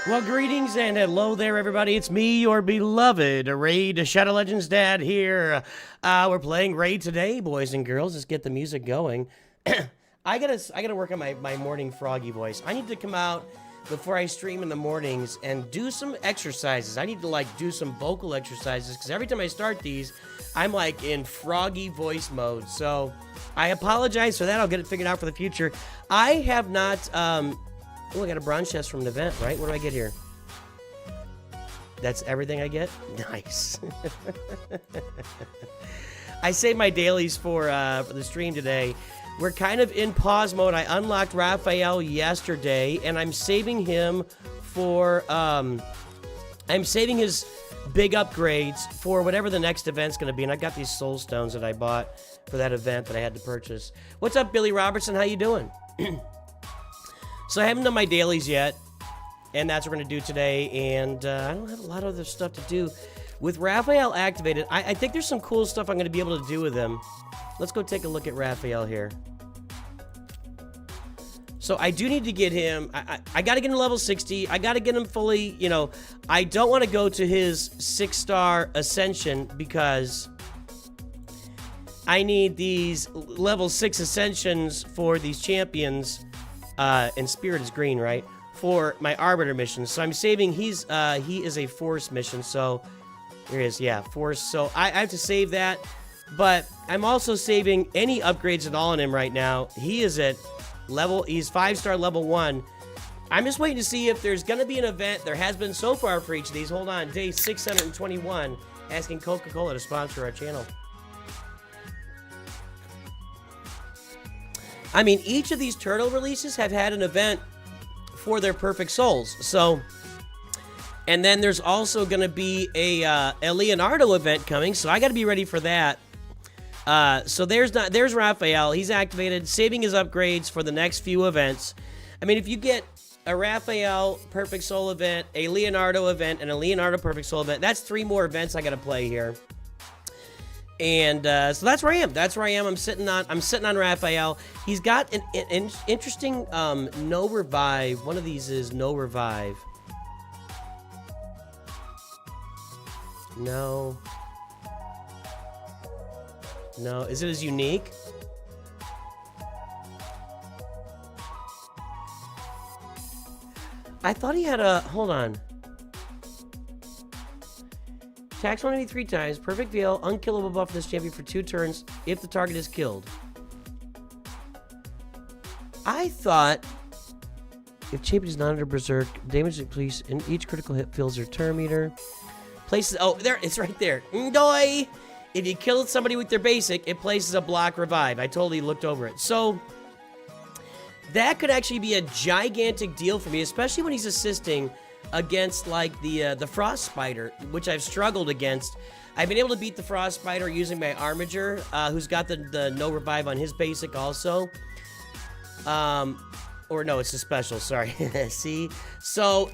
Well, greetings and hello there, everybody. It's me, your beloved Raid Shadow Legends dad here. We're playing Raid today, boys and girls. Let's get the music going. I gotta work on my morning froggy voice. I need to come out before I stream in the mornings and do some exercises. I need to do some vocal exercises because every time I start these, I'm like in froggy voice mode. So I apologize for that. I'll get it figured out for the future. I have not. Oh, I got a bronze chest from an event, right? What do I get here? That's everything I get? Nice. I saved my dailies for the stream today. We're kind of in pause mode. I unlocked Raphael yesterday, and I'm saving him for... I'm saving his big upgrades for whatever the next event's going to be, and I got these soul stones that I bought for that event that I had to purchase. What's up, Billy Robertson? How you doing? So I haven't done my dailies yet, and that's what we're going to do today, and I don't have a lot of other stuff to do. With Raphael activated, I think there's some cool stuff I'm going to be able to do with him. Let's go take a look at Raphael here. So I do need to get him, I got to get him level 60, I got to get him fully, you know, I don't want to go to his 6-star ascension because I need these level 6 ascensions for these champions. And Spirit is green, right? For my Arbiter mission. So I'm saving, he is a Force mission, so there he is, yeah, Force. So I have to save that, but I'm also saving any upgrades at all on him right now. He is at level, he's 5-star level 1. I'm just waiting to see if there's going to be an event. There has been so far for each of these. Hold on, day 621, asking Coca-Cola to sponsor our channel. I mean, each of these turtle releases have had an event for their perfect souls. So, and then there's also going to be a Leonardo event coming, so I got to be ready for that. So there's Raphael. He's activated, saving his upgrades for the next few events. I mean, if you get a Raphael perfect soul event, a Leonardo event, and a Leonardo perfect soul event, that's 3 more events I got to play here. And so that's where I am. That's where I am. I'm sitting on Raphael. He's got an interesting no revive. One of these is no revive. No. No. Is it as unique? I thought he had a... Hold on. Attacks 1 enemy 3 times. Perfect veil. Unkillable buff for this champion for 2 turns if the target is killed. I thought if champion is not under berserk, damage increase in each critical hit fills their turn meter. Places. Oh, there. It's right there. Ndoi! If you kill somebody with their basic, it places a block revive. I totally looked over it. So that could actually be a gigantic deal for me, especially when he's assisting against like the frost spider, which I've struggled against. I've been able to beat the frost spider using my armiger, who's got the no revive on his basic also. Or no, it's a special, sorry. See? So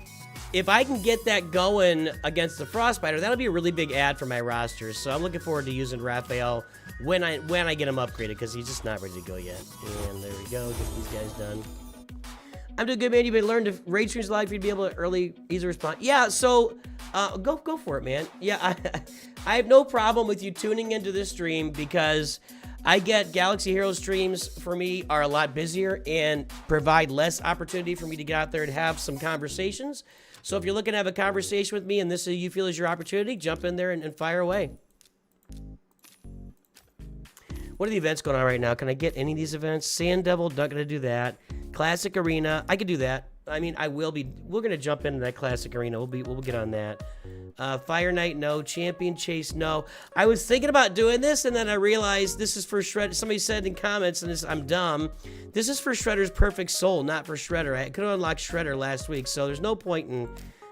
if I can get that going against the Frostbiter, that'll be a really big add for my roster. So I'm looking forward to using Raphael when I get him upgraded, because he's just not ready to go yet. And there we go. Get these guys done. I'm doing good, man. You've been learning to raid streams live for you to be able to early, easy respond. Yeah, so go for it, man. Yeah, I have no problem with you tuning into this stream, because I get Galaxy Hero streams for me are a lot busier and provide less opportunity for me to get out there and have some conversations. So if you're looking to have a conversation with me and this you feel is your opportunity, jump in there and fire away. What are the events going on right now? Can I get any of these events? Sand Devil, not going to do that. Classic Arena, I could do that. I mean, we're going to jump into that Classic Arena. We'll get on that. Fire Night, no. Champion Chase, no. I was thinking about doing this, and then I realized this is for Shredder. Somebody said in comments, and I'm dumb, this is for Shredder's Perfect Soul, not for Shredder. I could have unlocked Shredder last week, so there's no point in...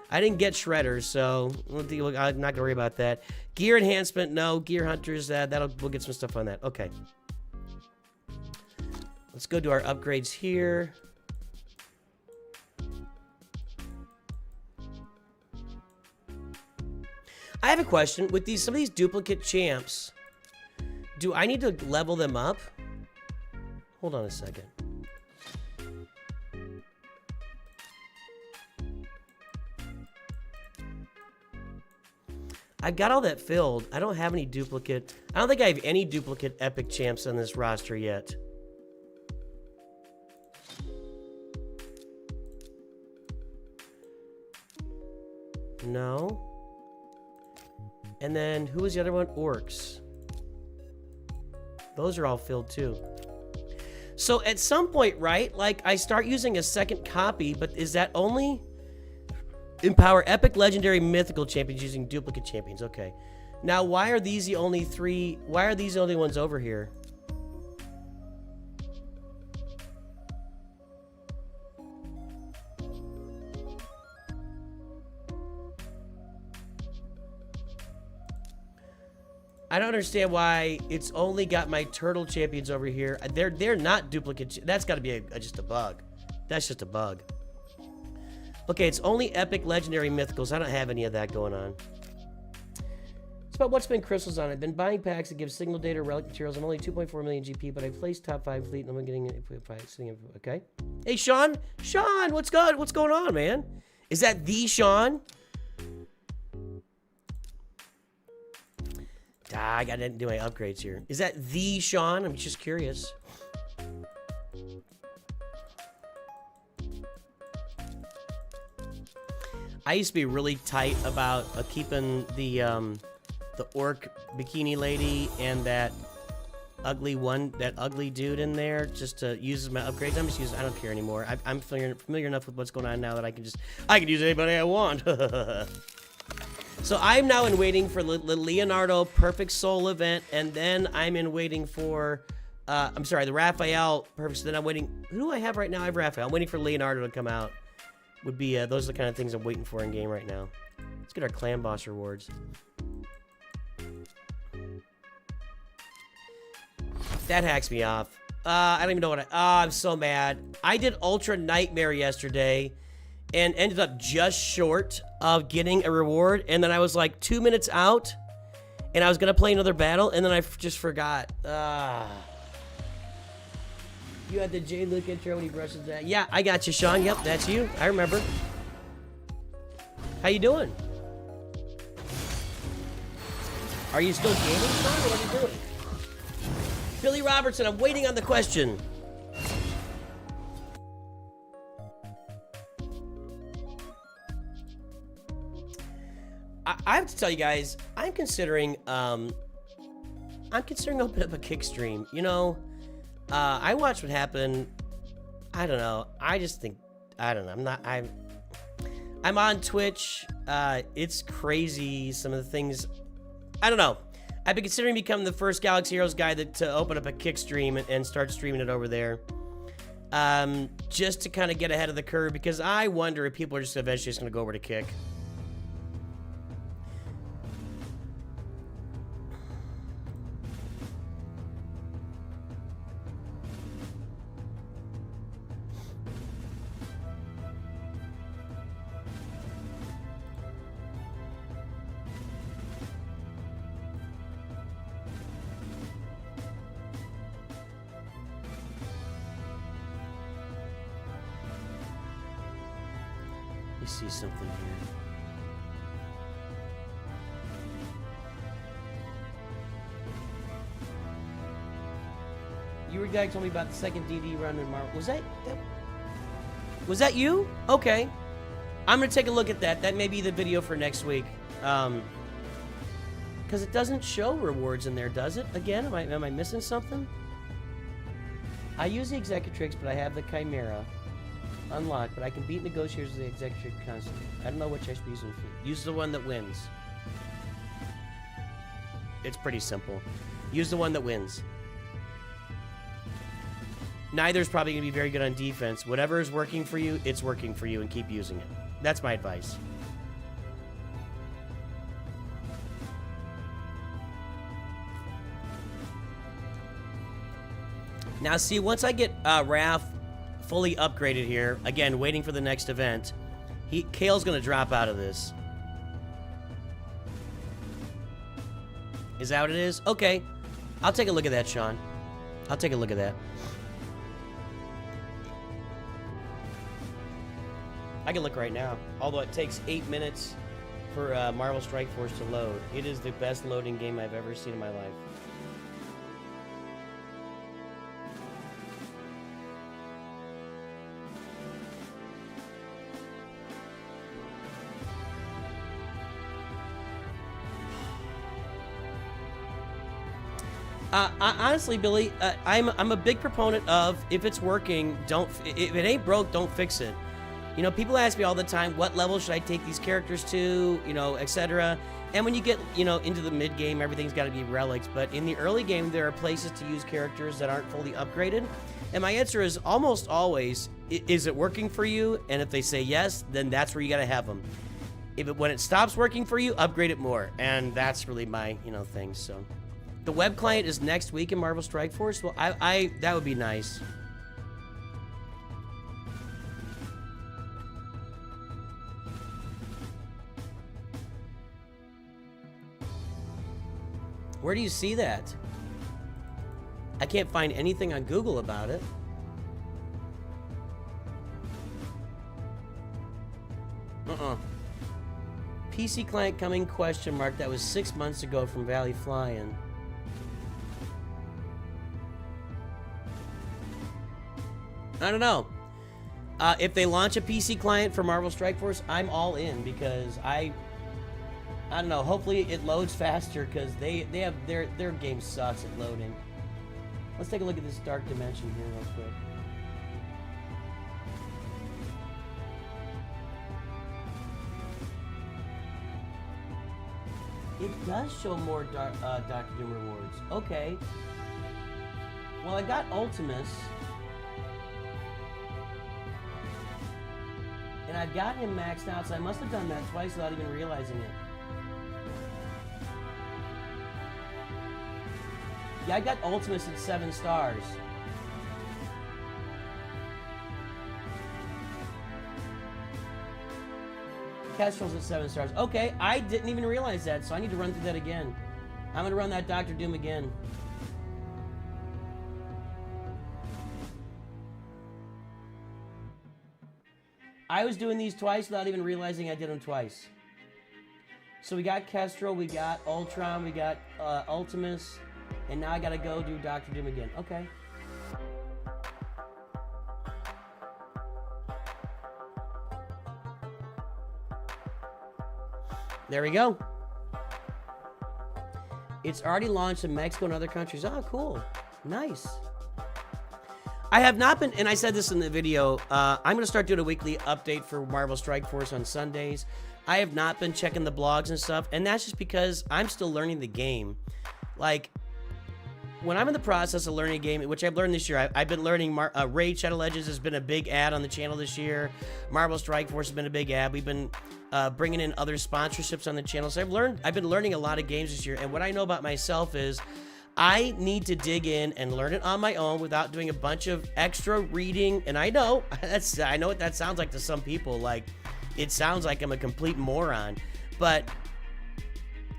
I didn't get Shredder, so I'm not going to worry about that. Gear Enhancement, no. Gear Hunters, we'll get some stuff on that. Okay. Let's go to our upgrades here. I have a question. With some of these duplicate champs, do I need to level them up? Hold on a second. I've got all that filled. I don't have any duplicate. I don't think I have any duplicate epic champs on this roster yet. No. And then, who was the other one? Orcs. Those are all filled too. So at some point, right, like I start using a second copy, but is that only empower epic, legendary, mythical champions using duplicate champions? Okay. Now, why are these the only three? Why are these the only ones over here? I don't understand why it's only got my turtle champions over here. They're not duplicate. That's got to be just a bug. That's just a bug. Okay, it's only epic, legendary, mythicals. I don't have any of that going on. It's about what's been crystals on it. I've been buying packs that give signal data, relic materials. I'm only 2.4 million GP, but I've placed top 5 fleet, and I'm getting it. Okay. Hey, Sean. Sean, what's good? What's going on, man? Is that the Sean? I gotta do my upgrades here. Is that the Sean? I'm just curious. I used to be really tight about keeping the orc bikini lady and that ugly dude in there just to use as my upgrades. I'm just using. I don't care anymore. I'm familiar enough with what's going on now that I can use anybody I want. So I'm now in waiting for the Leonardo Perfect Soul event, and then I'm in waiting for, the Raphael Perfect. Then I'm waiting. Who do I have right now? I have Raphael. I'm waiting for Leonardo to come out. Would be those are the kind of things I'm waiting for in game right now. Let's get our clan boss rewards. That hacks me off. I don't even know what I'm so mad. I did Ultra Nightmare yesterday and ended up just short of getting a reward, and then I was like 2 minutes out, and I was gonna play another battle, and then I just forgot. You had the J. Luke intro when he brushes that. Yeah, I got you, Sean. Yep, that's you. I remember. How you doing? Are you still gaming, Sean? What are you doing? Billy Robertson, I'm waiting on the question. I have to tell you guys, I'm considering opening up a kick stream. You know, I watched what happened. I don't know. I just think, I don't know. I'm on Twitch. It's crazy. Some of the things, I don't know. I've been considering becoming the first Galaxy Heroes guy to open up a kick stream and start streaming it over there. Just to kind of get ahead of the curve, because I wonder if people are just eventually just going to go over to kick. see something here. You were the guy who told me about the second DD run in Marvel. Was that you? Okay. I'm gonna take a look at that. That may be the video for next week. Because it doesn't show rewards in there, does it? Again, am I missing something? I use the Executrix, but I have the Chimera unlocked, but I can beat negotiators with the Executrix constantly. I don't know which I should be using for. Use the one that wins. It's pretty simple. Use the one that wins. Neither's probably going to be very good on defense. Whatever is working for you, it's working for you, and keep using it. That's my advice. Now, see, once I get Raph fully upgraded here, again, waiting for the next event, Kale's going to drop out of this. Is that what it is? Okay. I'll take a look at that, Sean. I'll take a look at that. I can look right now, although it takes 8 minutes for Marvel Strike Force to load. It is the best loading game I've ever seen in my life. Honestly, Billy, I'm a big proponent of, if it's working, if it ain't broke, don't fix it. You know, people ask me all the time, what level should I take these characters to, you know, etc. And when you get, you know, into the mid game, everything's got to be relics. But in the early game, there are places to use characters that aren't fully upgraded. And my answer is almost always, is it working for you? And if they say yes, then that's where you got to have them. When it stops working for you, upgrade it more. And that's really my, you know, thing. So the web client is next week in Marvel Strike Force. Well, that would be nice. Where do you see that? I can't find anything on Google about it. PC client coming, question mark. That was 6 months ago from Valley Fly-In. I don't know. If they launch a PC client for Marvel Strike Force, I'm all in, because I don't know. Hopefully it loads faster, because they have their game sucks at loading. Let's take a look at this Dark Dimension here real quick. It does show more Dr. Doom rewards. Okay. Well, I got Ultimus. And I've got him maxed out, so I must have done that twice without even realizing it. Yeah, I got Ultimus at 7 stars. Kestrel's at 7 stars. Okay, I didn't even realize that, so I need to run through that again. I'm going to run that Dr. Doom again. I was doing these twice without even realizing I did them twice. So we got Kestrel, we got Ultron, we got Ultimus, and now I gotta go do Dr. Doom again. Okay. There we go. It's already launched in Mexico and other countries. Oh, cool. Nice. I have not been, and I said this in the video, I'm going to start doing a weekly update for Marvel Strike Force on Sundays. I have not been checking the blogs and stuff, and that's just because I'm still learning the game. Like, when I'm in the process of learning a game, which I've learned this year, I've been learning Raid Shadow Legends has been a big ad on the channel this year. Marvel Strike Force has been a big ad. We've been bringing in other sponsorships on the channel. So I've been learning a lot of games this year, and what I know about myself is I need to dig in and learn it on my own without doing a bunch of extra reading. And I know I know what that sounds like to some people. Like, it sounds like I'm a complete moron, but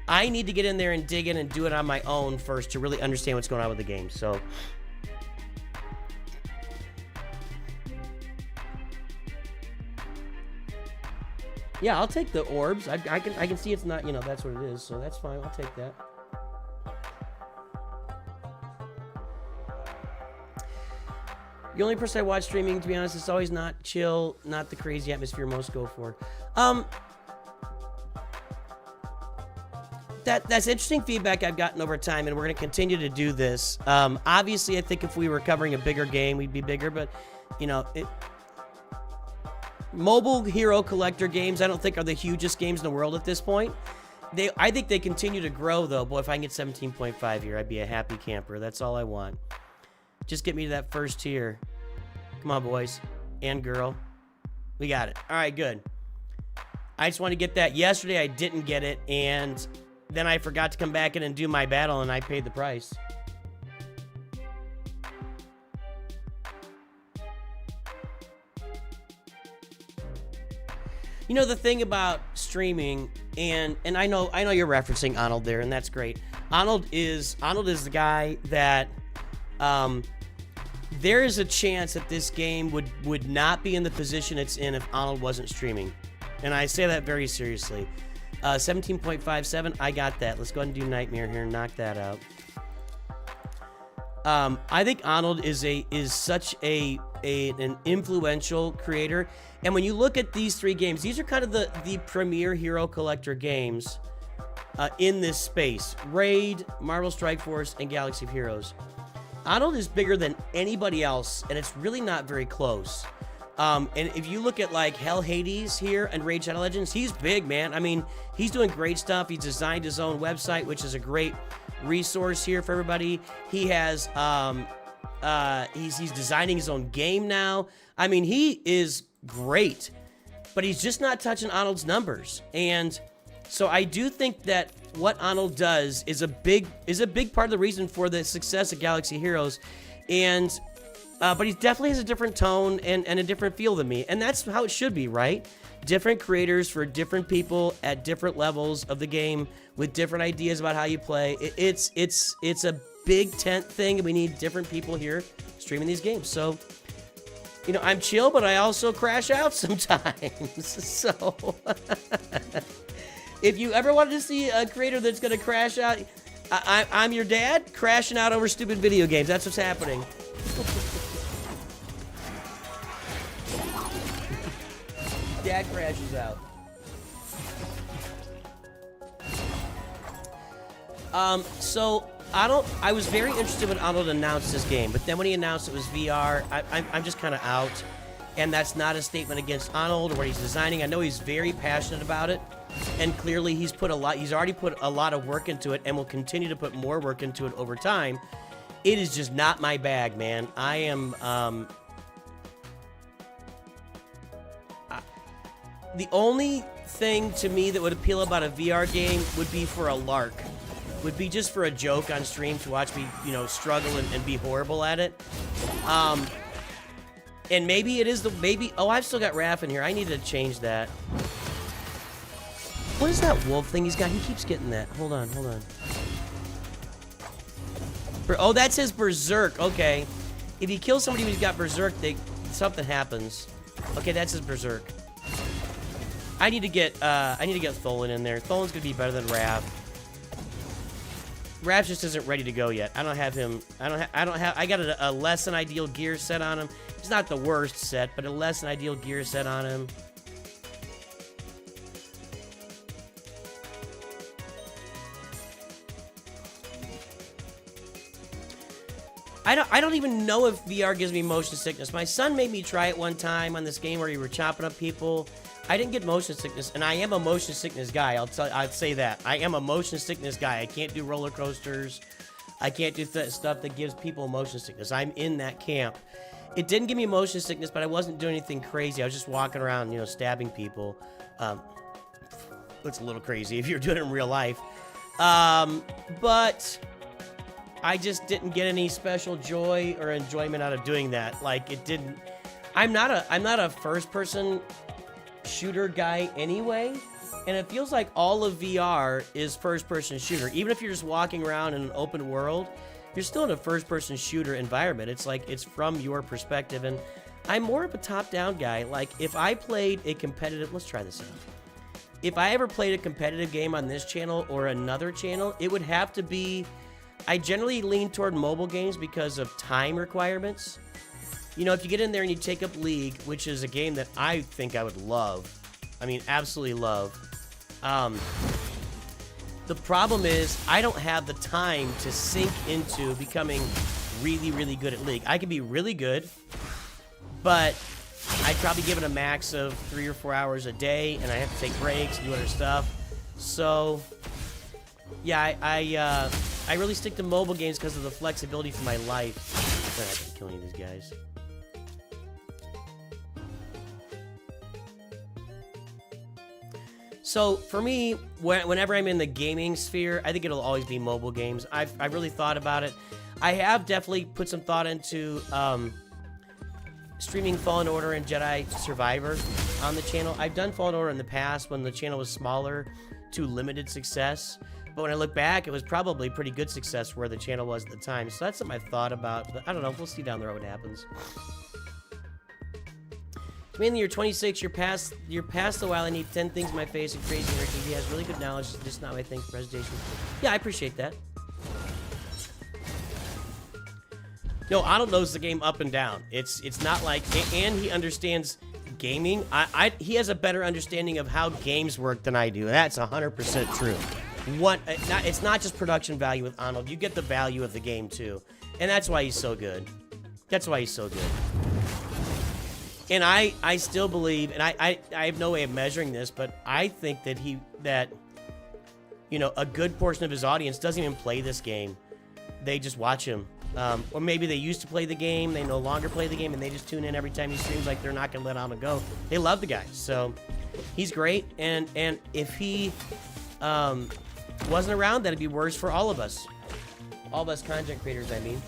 I need to get in there and dig in and do it on my own first to really understand what's going on with the game. So Yeah, I'll take the orbs. I can see it's not, you know, that's what it is, so that's fine. I'll take that. The only person I watch streaming, to be honest, it's always not chill, not the crazy atmosphere most go for. That's interesting feedback I've gotten over time, and we're going to continue to do this. Obviously, I think if we were covering a bigger game, we'd be bigger, but, you know, mobile hero collector games, I don't think are the hugest games in the world at this point. I think they continue to grow, though. Boy, if I can get 17.5 here, I'd be a happy camper. That's all I want. Just get me to that first tier. Come on, boys and girl. We got it. All right, good. I just want to get that. Yesterday, I didn't get it, and then I forgot to come back in and do my battle, and I paid the price. You know, the thing about streaming, and I know you're referencing Arnold there, and that's great. Arnold is the guy that there is a chance that this game would not be in the position it's in if Arnold wasn't streaming. And I say that very seriously. 17.57, I got that. Let's go ahead and do Nightmare here and knock that out. I think Arnold is such an influential creator. And when you look at these three games, these are kind of the premier hero collector games in this space. Raid, Marvel Strike Force, and Galaxy of Heroes. Arnold is bigger than anybody else, and it's really not very close. And if you look at like Hell Hades here and Raid Shadow Legends, he's big, man. I mean, he's doing great stuff. He's designed his own website, which is a great resource here for everybody. He has he's designing his own game now. I mean, he is great, but he's just not touching Arnold's numbers. And so I do think that what Arnold does is a big part of the reason for the success of Galaxy Heroes. And but he definitely has a different tone and a different feel than me. And that's how it should be, right? Different creators for different people at different levels of the game with different ideas about how you play. It's a big tent thing, and we need different people here streaming these games. So, you know, I'm chill, but I also crash out sometimes. So, if you ever wanted to see a creator that's going to crash out, I'm your dad crashing out over stupid video games. That's what's happening. Dad crashes out. So I was very interested when Arnold announced this game, but then when he announced it was VR, I'm just kind of out. And that's not a statement against Arnold or what he's designing. I know he's very passionate about it, and clearly he's already put a lot of work into it and will continue to put more work into it over time. It is just not my bag, man. I am the only thing to me that would appeal about a VR game would be for a lark. Would be just for a joke on stream to watch me, you know, struggle and be horrible at it. And maybe it is oh, I've still got Raph in here. I need to change that. What is that wolf thing he's got? He keeps getting that. Hold on. Oh, that's his Berserk. Okay. If he kills somebody who's got Berserk, something happens. Okay, that's his Berserk. I need to get Tholin in there. Tholin's gonna be better than Raph. Raph just isn't ready to go yet. I don't have him. I got a less than ideal gear set on him. It's not the worst set, but a less than ideal gear set on him. I don't even know if VR gives me motion sickness. My son made me try it one time on this game where you were chopping up people. I didn't get motion sickness, and I am a motion sickness guy. I'd say that. I am a motion sickness guy. I can't do roller coasters. I can't do stuff that gives people motion sickness. I'm in that camp. It didn't give me motion sickness, but I wasn't doing anything crazy. I was just walking around, you know, stabbing people. That's a little crazy if you're doing it in real life. But I just didn't get any special joy or enjoyment out of doing that. Like, it didn't. I'm not a first-person shooter guy anyway, and it feels like all of VR is first-person shooter. Even if you're just walking around in an open world, you're still in a first-person shooter environment. It's like it's from your perspective, and I'm more of a top-down guy. Like, if I played a competitive, let's try this out. if I ever played a competitive game on this channel or another channel, it would have to be, I generally lean toward mobile games because of time requirements. You know, if you get in there and you take up League, which is a game that I think I would love, I mean, absolutely love. The problem is I don't have the time to sink into becoming really, really good at League. I can be really good, but I'd probably give it a max of 3 or 4 hours a day, and I have to take breaks and do other stuff. So, yeah, I really stick to mobile games because of the flexibility for my life. I can't kill any of these guys. So, for me, whenever I'm in the gaming sphere, I think it'll always be mobile games. I've really thought about it. I have definitely put some thought into streaming Fallen Order and Jedi Survivor on the channel. I've done Fallen Order in the past when the channel was smaller to limited success. But when I look back, it was probably pretty good success where the channel was at the time. So that's something I've thought about. But I don't know. We'll see down the road what happens. Mainly, you're 26. You're past the while. I need 10 things in my face and crazy energy. He has really good knowledge. It's just not my thing for presentation. Yeah, I appreciate that. No, Arnold knows the game up and down. It's not like, and he understands gaming. He has a better understanding of how games work than I do. That's 100% true. It's not just production value with Arnold. You get the value of the game too, and that's why he's so good. That's why he's so good. And I still believe, and I have no way of measuring this, but I think that you know, a good portion of his audience doesn't even play this game. They just watch him. Or maybe they used to play the game, they no longer play the game, and they just tune in every time he streams like they're not going to let Arnold go. They love the guy, so he's great, and if he wasn't around, that'd be worse for all of us. All of us content creators, I mean.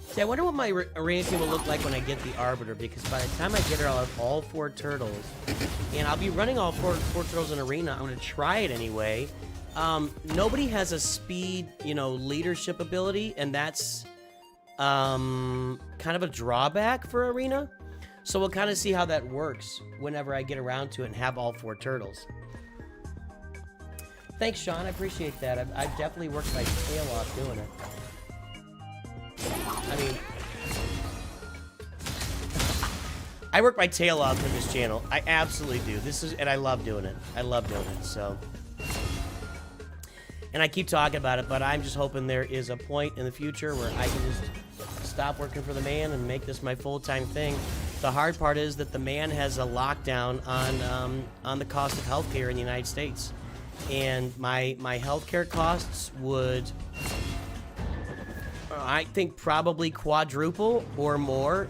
See, I wonder what my arena team will look like when I get the Arbiter, because by the time I get her, I'll have all 4 turtles. And I'll be running all four turtles in arena. I'm going to try it anyway. Nobody has a speed, you know, leadership ability, and that's kind of a drawback for arena. So we'll kind of see how that works whenever I get around to it and have all 4 turtles. Thanks, Sean. I appreciate that. I've definitely worked my tail off doing it. I mean, I work my tail off for this channel. I absolutely do. And I love doing it. I love doing it, so. And I keep talking about it, but I'm just hoping there is a point in the future where I can just stop working for the man and make this my full-time thing. The hard part is that the man has a lockdown on the cost of healthcare in the United States. And my healthcare costs would, I think, probably quadruple or more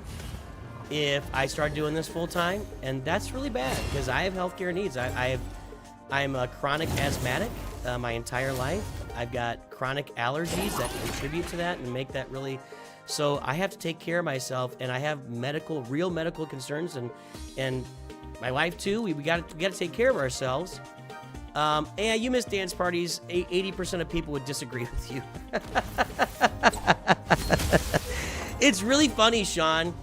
if I start doing this full time, and that's really bad because I have healthcare needs. I'm a chronic asthmatic my entire life. I've got chronic allergies that contribute to that and make that really. So I have to take care of myself, and I have real medical concerns, and my wife too. We got to take care of ourselves. And you miss dance parties. 80% of people would disagree with you. It's really funny, Sean.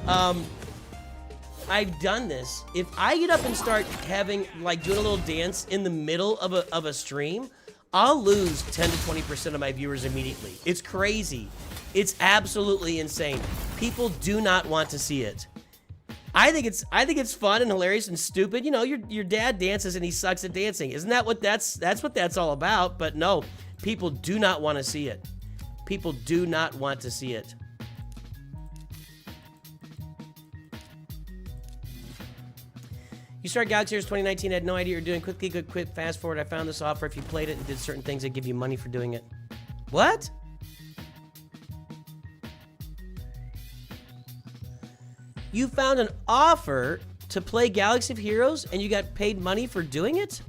I've done this. If I get up and start doing a little dance in the middle of a stream, I'll lose 10 to 20% of my viewers immediately. It's crazy. It's absolutely insane. People do not want to see it. I think it's fun and hilarious and stupid. You know, your dad dances and he sucks at dancing. Isn't that what that's what that's all about? But no, people do not want to see it. People do not want to see it. You started Galaxy Heroes 2019, had no idea you were doing. Quickly, good, quick, fast forward. I found this offer. If you played it and did certain things, they give you money for doing it. What? You found an offer to play Galaxy of Heroes and you got paid money for doing it?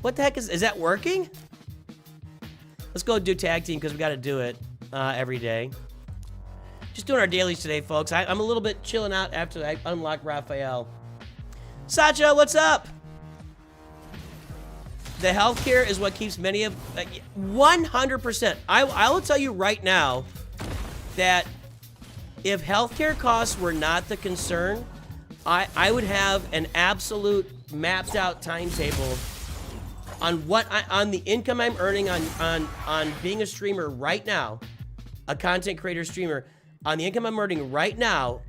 What the heck is that working? Let's go do tag team because we got to do it every day. Just doing our dailies today, folks. I'm a little bit chilling out after I unlock Raphael. Sacha, what's up? The healthcare is what keeps many of... 100%. I will tell you right now that if healthcare costs were not the concern, I would have an absolute mapped out timetable on on the income I'm earning on being a streamer right now, a content creator streamer. On the income I'm earning right now,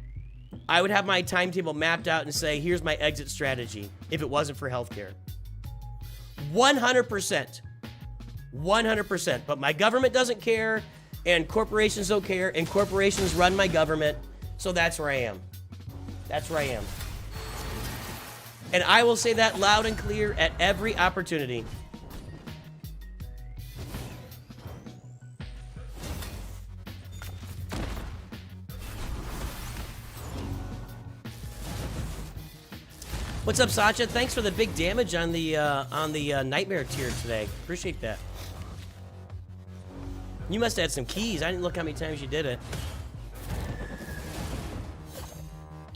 I would have my timetable mapped out and say, here's my exit strategy if it wasn't for healthcare. 100%. 100%. But my government doesn't care, and corporations don't care, and corporations run my government, so that's where I am. That's where I am. And I will say that loud and clear at every opportunity. What's up, Sacha? Thanks for the big damage on the nightmare tier today. Appreciate that. You must have had some keys. I didn't look how many times you did it.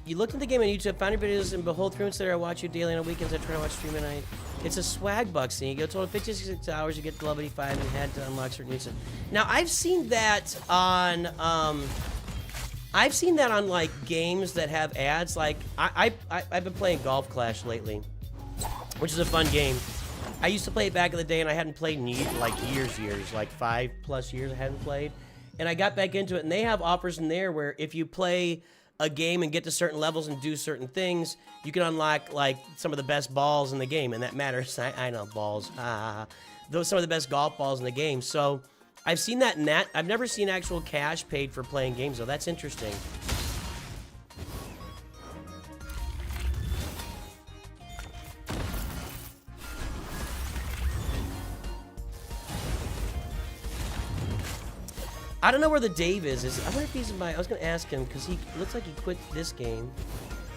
You looked at the game on YouTube, found your videos, and behold, 3 months later, I watch you daily on weekends. I try to watch stream at night. It's a swag bucks thing. You go total 56 hours, you get to level 85, and had to unlock certain uses. Now, I've seen that on like games that have ads. Like I've been playing Golf Clash lately, which is a fun game. I used to play it back in the day, and I hadn't played in like years, like 5+ years I hadn't played, and I got back into it. And they have offers in there where if you play a game and get to certain levels and do certain things, you can unlock like some of the best balls in the game, and that matters. I know balls. Those some of the best golf balls in the game. So I've seen that in that. I've never seen actual cash paid for playing games, though. That's interesting. I don't know where the Dave is. I wonder if he's in my... I was going to ask him, because he looks like he quit this game.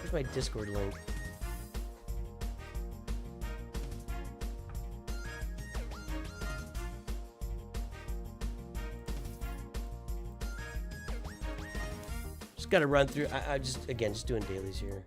Here's my Discord link. Got to run through. I just, again, just doing dailies here.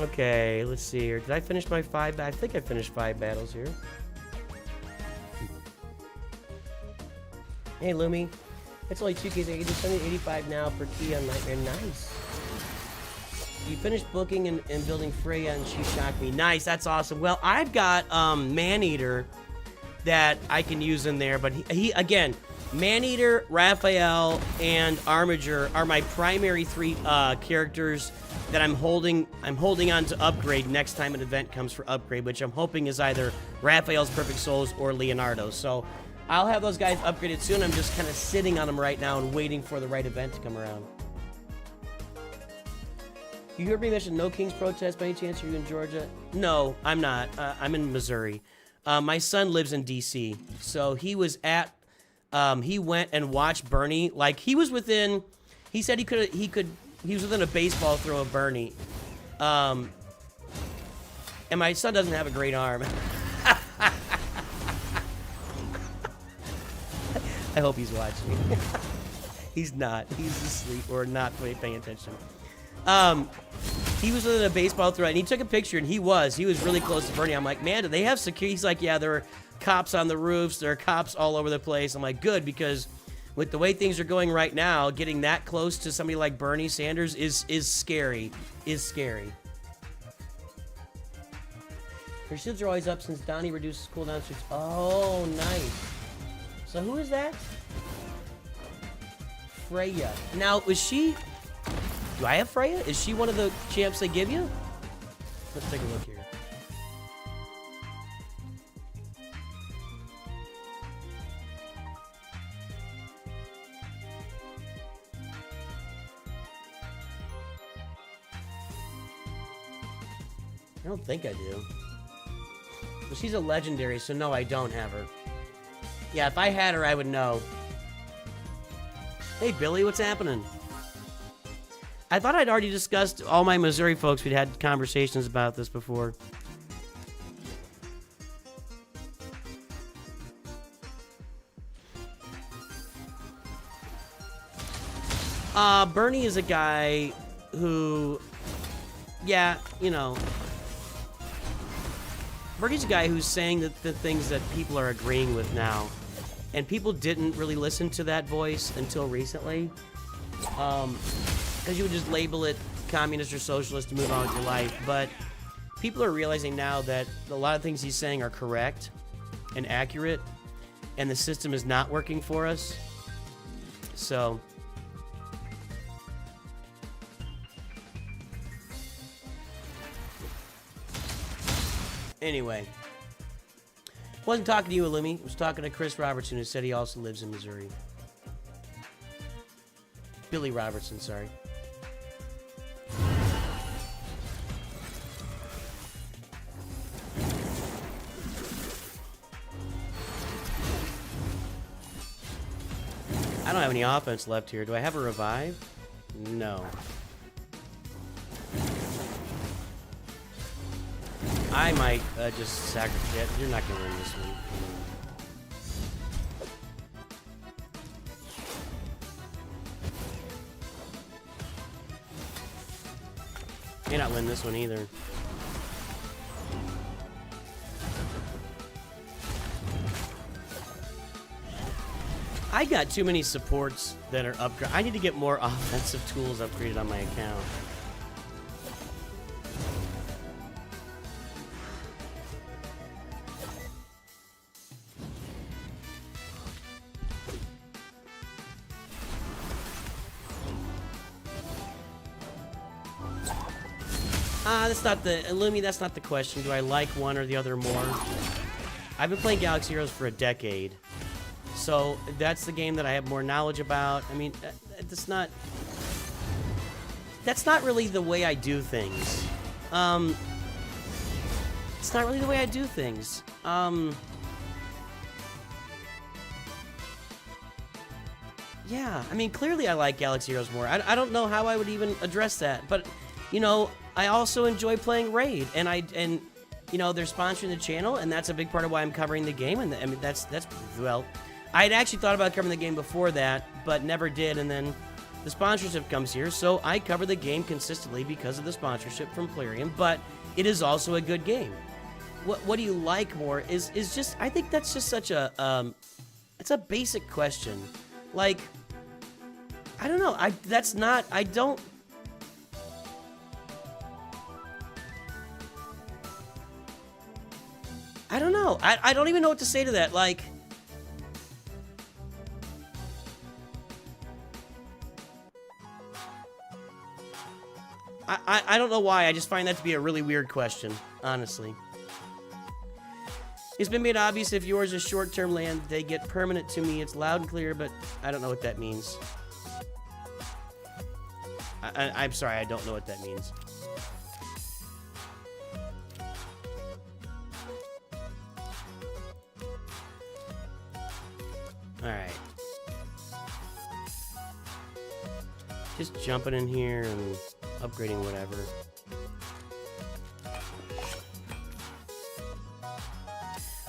Okay, let's see here. Did I finish my 5? I think I finished 5 battles here. Hey, Lumi. It's only 2Ks. I can do 70-85 now per key on Nightmare. Nice. You finished booking and building Freya, and she shocked me. Nice, that's awesome. Well, I've got Maneater that I can use in there, but he again, Maneater, Raphael, and Armiger are my primary 3 characters that I'm holding on to upgrade next time an event comes for upgrade, which I'm hoping is either Raphael's Perfect Souls or Leonardo. So I'll have those guys upgraded soon. I'm just kind of sitting on them right now and waiting for the right event to come around. You heard me mention no King's protest by any chance? Are you in Georgia? No, I'm not. I'm in Missouri. My son lives in DC, so he was at. He went and watched Bernie. Like he was within. He said he was within a baseball throw of Bernie. And my son doesn't have a great arm. I hope he's watching. He's not. He's asleep or not paying attention. He was within a baseball throw, and he took a picture, and he was really close to Bernie. I'm like, man, do they have security? He's like, yeah, cops on the roofs. There are cops all over the place. I'm like, good, because with the way things are going right now, getting that close to somebody like Bernie Sanders is scary. Is scary. Her shields are always up since Donnie reduces cooldown streaks. Oh, nice. So who is that? Freya. Now, is she... Do I have Freya? Is she one of the champs they give you? Let's take a look here. I don't think I do. Well, she's a legendary, so no, I don't have her. Yeah, if I had her, I would know. Hey, Billy, what's happening? I thought I'd already discussed all my Missouri folks. We'd had conversations about this before. Bernie is a guy who, yeah, you know, Bernie's a guy who's saying that the things that people are agreeing with now, and people didn't really listen to that voice until recently, because you would just label it communist or socialist to move on with your life. But people are realizing now that a lot of things he's saying are correct and accurate, and the system is not working for us. So anyway, wasn't talking to you, Illumi. I was talking to Chris Robertson, who said he also lives in Missouri. Billy Robertson, sorry. I don't have any offense left here. Do I have a revive? No. I might just sacrifice it. You're not going to win this one. May not win this one either. I got too many supports that are upgraded. I need to get more offensive tools upgraded on my account. That's not the... Illumi, that's not the question. Do I like one or the other more? I've been playing Galaxy Heroes for a decade. So, that's the game that I have more knowledge about. I mean, that's not really the way I do things. It's not really the way I do things. Yeah, I mean, clearly I like Galaxy Heroes more. I don't know how I would even address that, but, you know, I also enjoy playing Raid, and you know, they're sponsoring the channel, and that's a big part of why I'm covering the game, and I mean, that's, well, I had actually thought about covering the game before that, but never did, and then the sponsorship comes here, so I cover the game consistently because of the sponsorship from Plarium, but it is also a good game. What do you like more is just, I think that's just such a, it's a basic question. Like, I don't know, I don't know. I don't even know what to say to that. Like, I don't know why. I just find that to be a really weird question, honestly. It's been made obvious if yours is short-term land, they get permanent to me. It's loud and clear, but I don't know what that means. I'm sorry, I don't know what that means. Alright. Just jumping in here and upgrading whatever.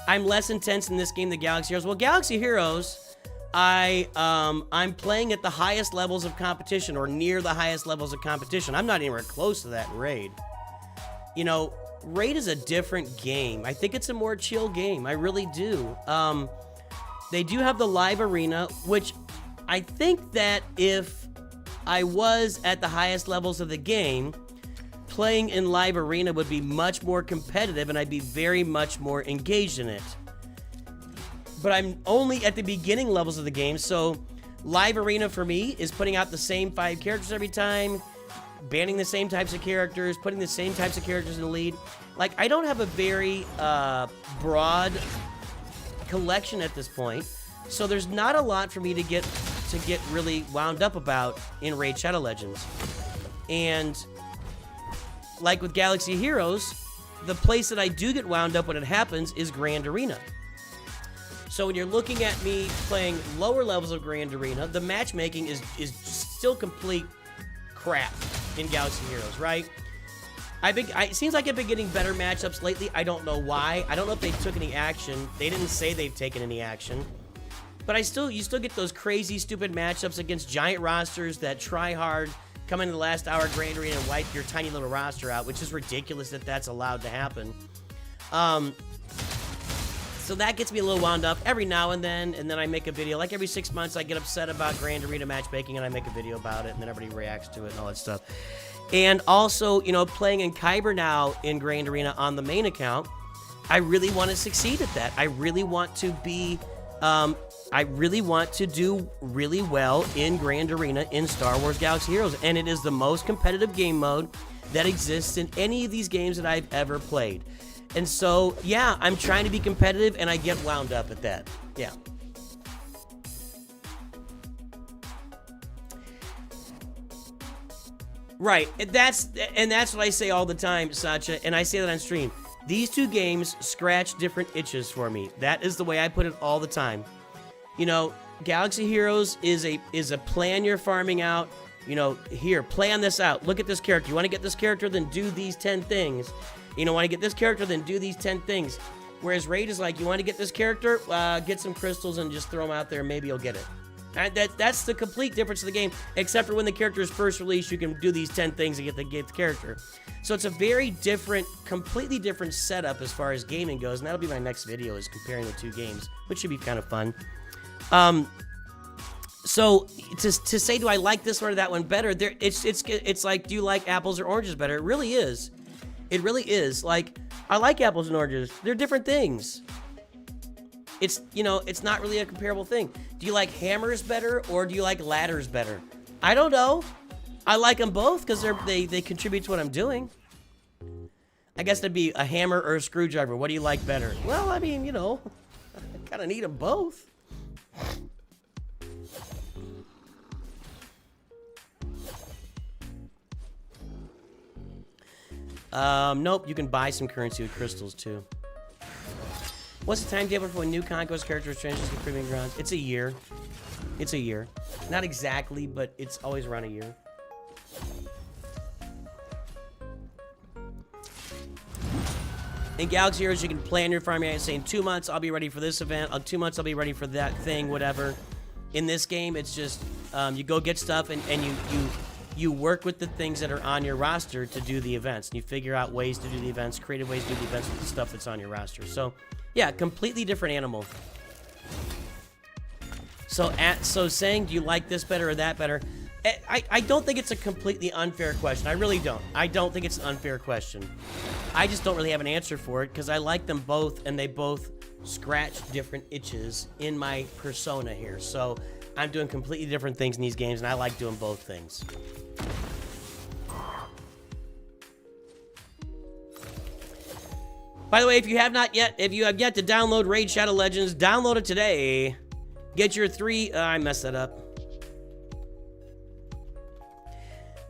I'm less intense in this game than Galaxy Heroes. Well, Galaxy Heroes, I'm playing at the highest levels of competition, or near the highest levels of competition. I'm not anywhere close to that in Raid. You know, Raid is a different game. I think it's a more chill game. I really do. They do have the live arena, which I think that if I was at the highest levels of the game, playing in live arena would be much more competitive and I'd be very much more engaged in it. But I'm only at the beginning levels of the game, so live arena for me is putting out the same 5 characters every time, banning the same types of characters, putting the same types of characters in the lead. Like, I don't have a very broad collection at this point, so there's not a lot for me to get really wound up about in Raid Shadow Legends. And like with Galaxy Heroes, the place that I do get wound up when it happens is Grand Arena. So when you're looking at me playing lower levels of Grand Arena, the matchmaking is still complete crap in Galaxy Heroes, right? It seems like I've been getting better matchups lately. I don't know why. I don't know if they took any action. They didn't say they've taken any action. But you still get those crazy, stupid matchups against giant rosters that try hard, come into the last hour of Grand Arena and wipe your tiny little roster out, which is ridiculous that that's allowed to happen. So that gets me a little wound up every now and then I make a video. Like every 6 months, I get upset about Grand Arena matchmaking, and I make a video about it, and then everybody reacts to it and all that stuff. And also, you know, playing in Kyber now in Grand Arena on the main account, I really want to succeed at that. I really want to be... I really want to do really well in Grand Arena in Star Wars Galaxy Heroes, and it is the most competitive game mode that exists in any of these games that I've ever played. And so, yeah, I'm trying to be competitive, and I get wound up at that. Yeah. Right, and that's what I say all the time, Sacha, and I say that on stream. These two games scratch different itches for me. That is the way I put it all the time. You know, Galaxy Heroes is a plan you're farming out. You know, here, plan this out. Look at this character. You want to get this character, then do these 10 things. You know, want to get this character, then do these 10 things. Whereas Raid is like, you want to get this character, get some crystals and just throw them out there, and maybe you'll get it. And that's the complete difference of the game, except for when the character is first released, you can do these 10 things and get the character. So it's a very different, completely different setup as far as gaming goes, and that'll be my next video, is comparing the two games, which should be kind of fun. So to say, do I like this one or that one better? It's like, do you like apples or oranges better? It really is. It really is. Like, I like apples and oranges. They're different things. It's, you know, it's not really a comparable thing. Do you like hammers better or do you like ladders better? I don't know. I like them both because they contribute to what I'm doing. I guess that'd be a hammer or a screwdriver. What do you like better? Well, I mean, you know, I kind of need them both. Nope, you can buy some currency with crystals too. What's the timetable for when new conquest characters transition to Proving Grounds? It's a year. It's a year. Not exactly, but it's always around a year. In Galaxy Heroes, you can plan your farming. Say in 2 months, I'll be ready for this event. In 2 months, I'll be ready for that thing, whatever. In this game, it's just you go get stuff and you work with the things that are on your roster to do the events. And you figure out ways to do the events, creative ways to do the events with the stuff that's on your roster. So, yeah, completely different animal. So saying, do you like this better or that better? I don't think it's a completely unfair question. I really don't. I don't think it's an unfair question. I just don't really have an answer for it because I like them both and they both scratch different itches in my persona here. So I'm doing completely different things in these games and I like doing both things. By the way, if you have yet to download Raid Shadow Legends, download it today. Get your I messed that up.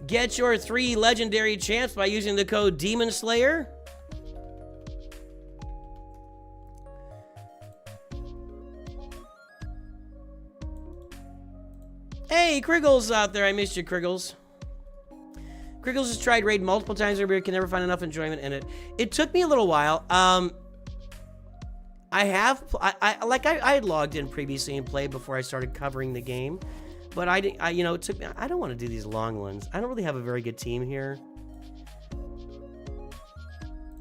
Get your 3 legendary champs by using the code DEMONSLAYER. Hey, Kriggles out there. I missed you, Kriggles. Kriggles has tried Raid multiple times every year, can never find enough enjoyment in it. It took me a little while. I had logged in previously and played before I started covering the game, but it took me. I don't want to do these long ones. I don't really have a very good team here.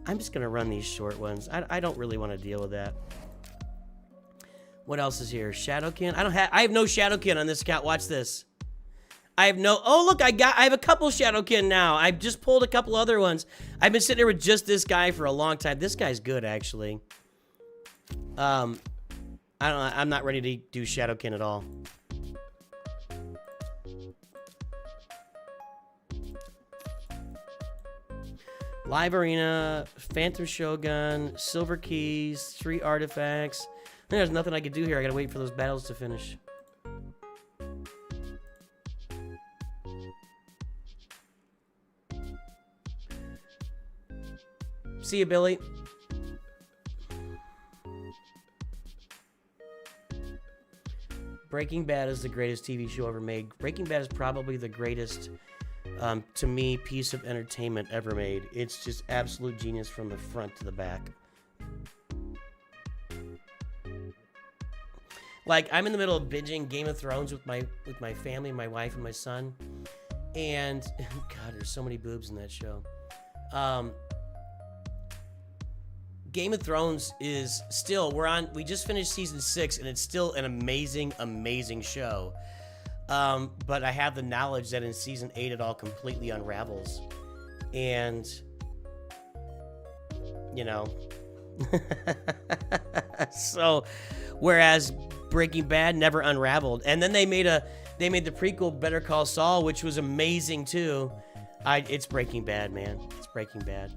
I'm just gonna run these short ones. I don't really want to deal with that. What else is here? Shadowkin. I have no Shadowkin on this account. Watch this. I have no. Oh look, I have a couple Shadowkin now. I've just pulled a couple other ones. I've been sitting here with just this guy for a long time. This guy's good actually. I'm not ready to do Shadowkin at all. Live Arena, Phantom Shogun, Silver Keys, 3 artifacts. There's nothing I can do here. I gotta wait for those battles to finish. See you, Billy. Breaking Bad is the greatest TV show ever made. Breaking Bad is probably the greatest, to me, piece of entertainment ever made. It's just absolute genius from the front to the back. Like, I'm in the middle of binging Game of Thrones with my family, my wife and my son. And, God, there's so many boobs in that show. Game of Thrones is still, we just finished season 6, and it's still an amazing, amazing show. But I have the knowledge that in season 8, it all completely unravels. And, you know. So, whereas Breaking Bad never unraveled. And then they made the prequel Better Call Saul, which was amazing too. It's Breaking Bad, man. It's Breaking Bad.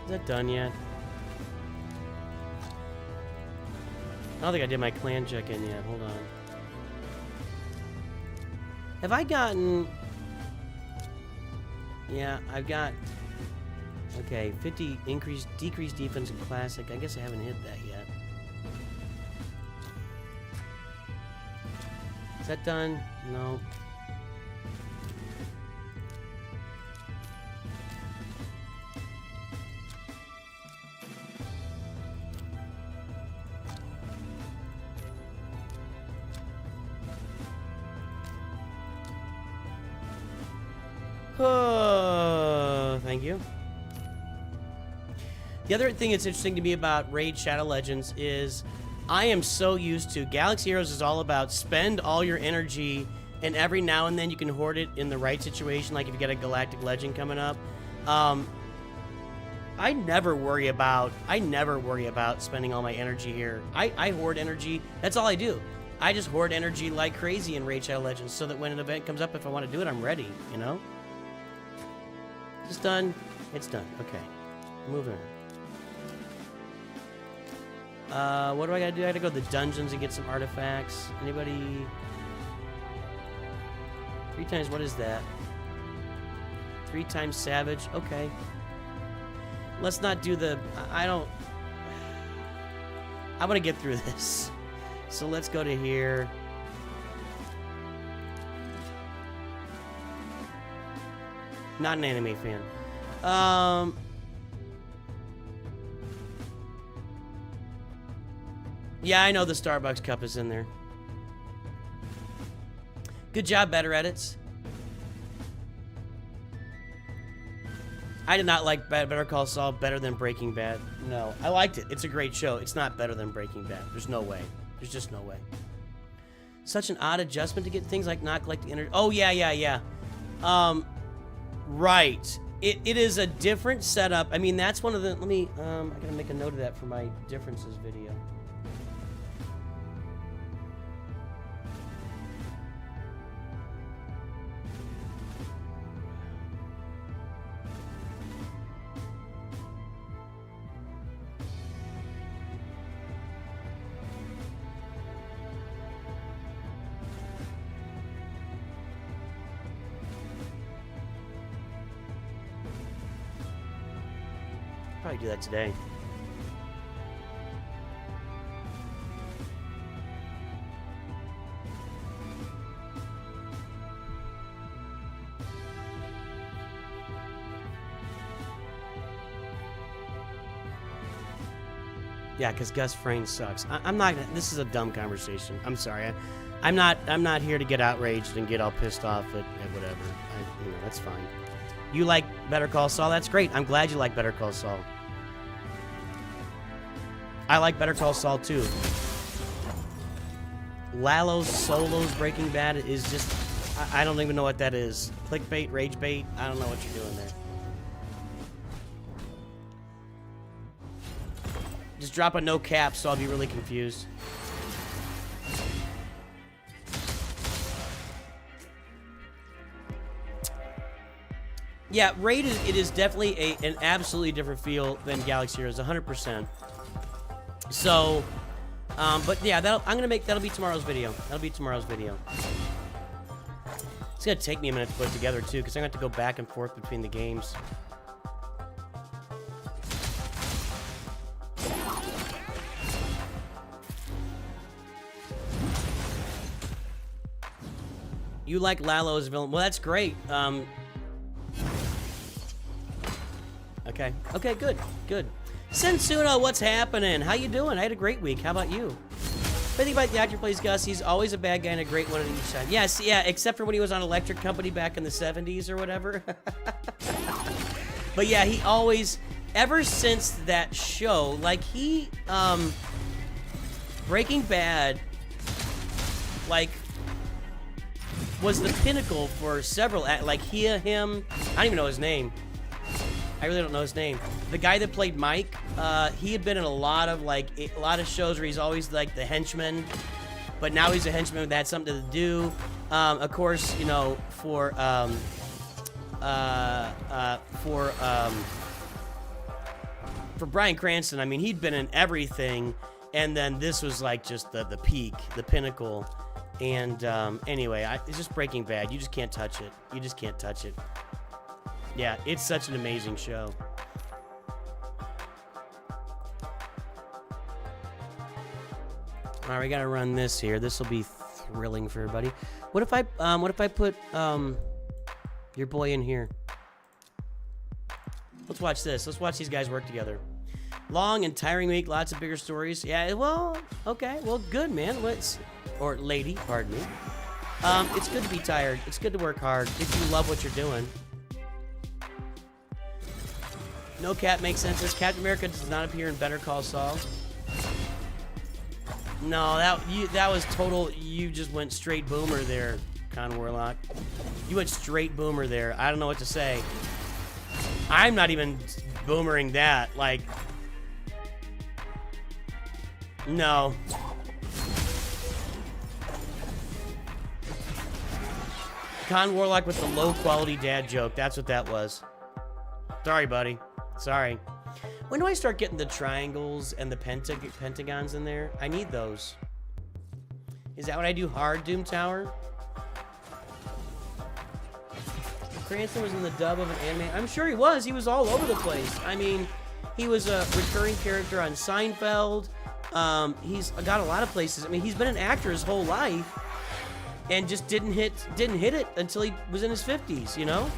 Is that done yet? I don't think I did my clan check-in yet. Hold on. Have I gotten... Yeah, I've got... Okay, 50 decreased defense in Classic. I guess I haven't hit that yet. Is that done? No. Oh, thank you. The other thing that's interesting to me about Raid Shadow Legends is I am so used to Galaxy Heroes is all about spend all your energy and every now and then you can hoard it in the right situation, like if you get a Galactic Legend coming up. I never worry about spending all my energy here. I hoard energy. That's all I do. I just hoard energy like crazy in Raid Shadow Legends so that when an event comes up, if I want to do it, I'm ready, you know? It's done. It's done. Okay. Moving on. What do I gotta do? I gotta go to the dungeons and get some artifacts. Anybody? 3 times, what is that? 3 times Savage. Okay. Let's not do the... I want to get through this. So let's go to here. Not an anime fan. Yeah, I know the Starbucks cup is in there. Good job, Better Edits. I did not like Better Call Saul better than Breaking Bad. No, I liked it. It's a great show. It's not better than Breaking Bad. There's no way. There's just no way. Such an odd adjustment to get things like not collecting energy. Oh, yeah. Right. It is a different setup. I mean, that's one of the... Let me... I gotta make a note of that for my differences video. Probably do that today. Yeah, because Gus Frayne sucks. I'm not gonna, this is a dumb conversation. I'm sorry. I'm not here to get outraged and get all pissed off at whatever. That's fine. You like Better Call Saul? That's great. I'm glad you like Better Call Saul. I like Better Call Saul too. Lalo's Solos Breaking Bad is just... I don't even know what that is. Clickbait, rage bait. I don't know what you're doing there. Just drop a no cap so I'll be really confused. Yeah, Raid is definitely an absolutely different feel than Galaxy Heroes, 100%. So, but yeah, that'll be tomorrow's video. That'll be tomorrow's video. It's gonna take me a minute to put it together too, because I'm gonna have to go back and forth between the games. You like Lalo's villain? Well, that's great. Okay, good. Sensuno, what's happening? How you doing? I had a great week. How about you? But I think about the actor who plays Gus, he's always a bad guy and a great one at each time. Yes, yeah, except for when he was on Electric Company back in the 70s or whatever. But yeah, he always, ever since that show, like Breaking Bad, like, was the pinnacle for several, like him, I don't even know his name. I really don't know his name. The guy that played Mike, he had been in a lot of shows where he's always like the henchman, but now he's a henchman that had something to do. Of course, you know, for Bryan Cranston, I mean, he'd been in everything, and then this was like just the peak, the pinnacle. And anyway, it's just Breaking Bad. You just can't touch it. You just can't touch it. Yeah, it's such an amazing show. All right, we gotta run this here. This will be thrilling for everybody. What if I put your boy in here? Let's watch this. Let's watch these guys work together. Long and tiring week, lots of bigger stories. Yeah, well, okay, well, good, man. Or lady, pardon me. It's good to be tired. It's good to work hard if you love what you're doing. No cap makes sense. This Captain America does not appear in Better Call Saul. No, that was total. You just went straight boomer there, Con Warlock. You went straight boomer there. I don't know what to say. I'm not even boomering that. Like, no. Con Warlock with the low quality dad joke. That's what that was. Sorry, buddy. Sorry. When do I start getting the triangles and the pentagons in there? I need those. Is that what I do hard, Doom Tower? Cranston was in the dub of an anime. I'm sure he was. He was all over the place. I mean, he was a recurring character on Seinfeld. He's got a lot of places. I mean, he's been an actor his whole life and just didn't hit it until he was in his 50s, you know?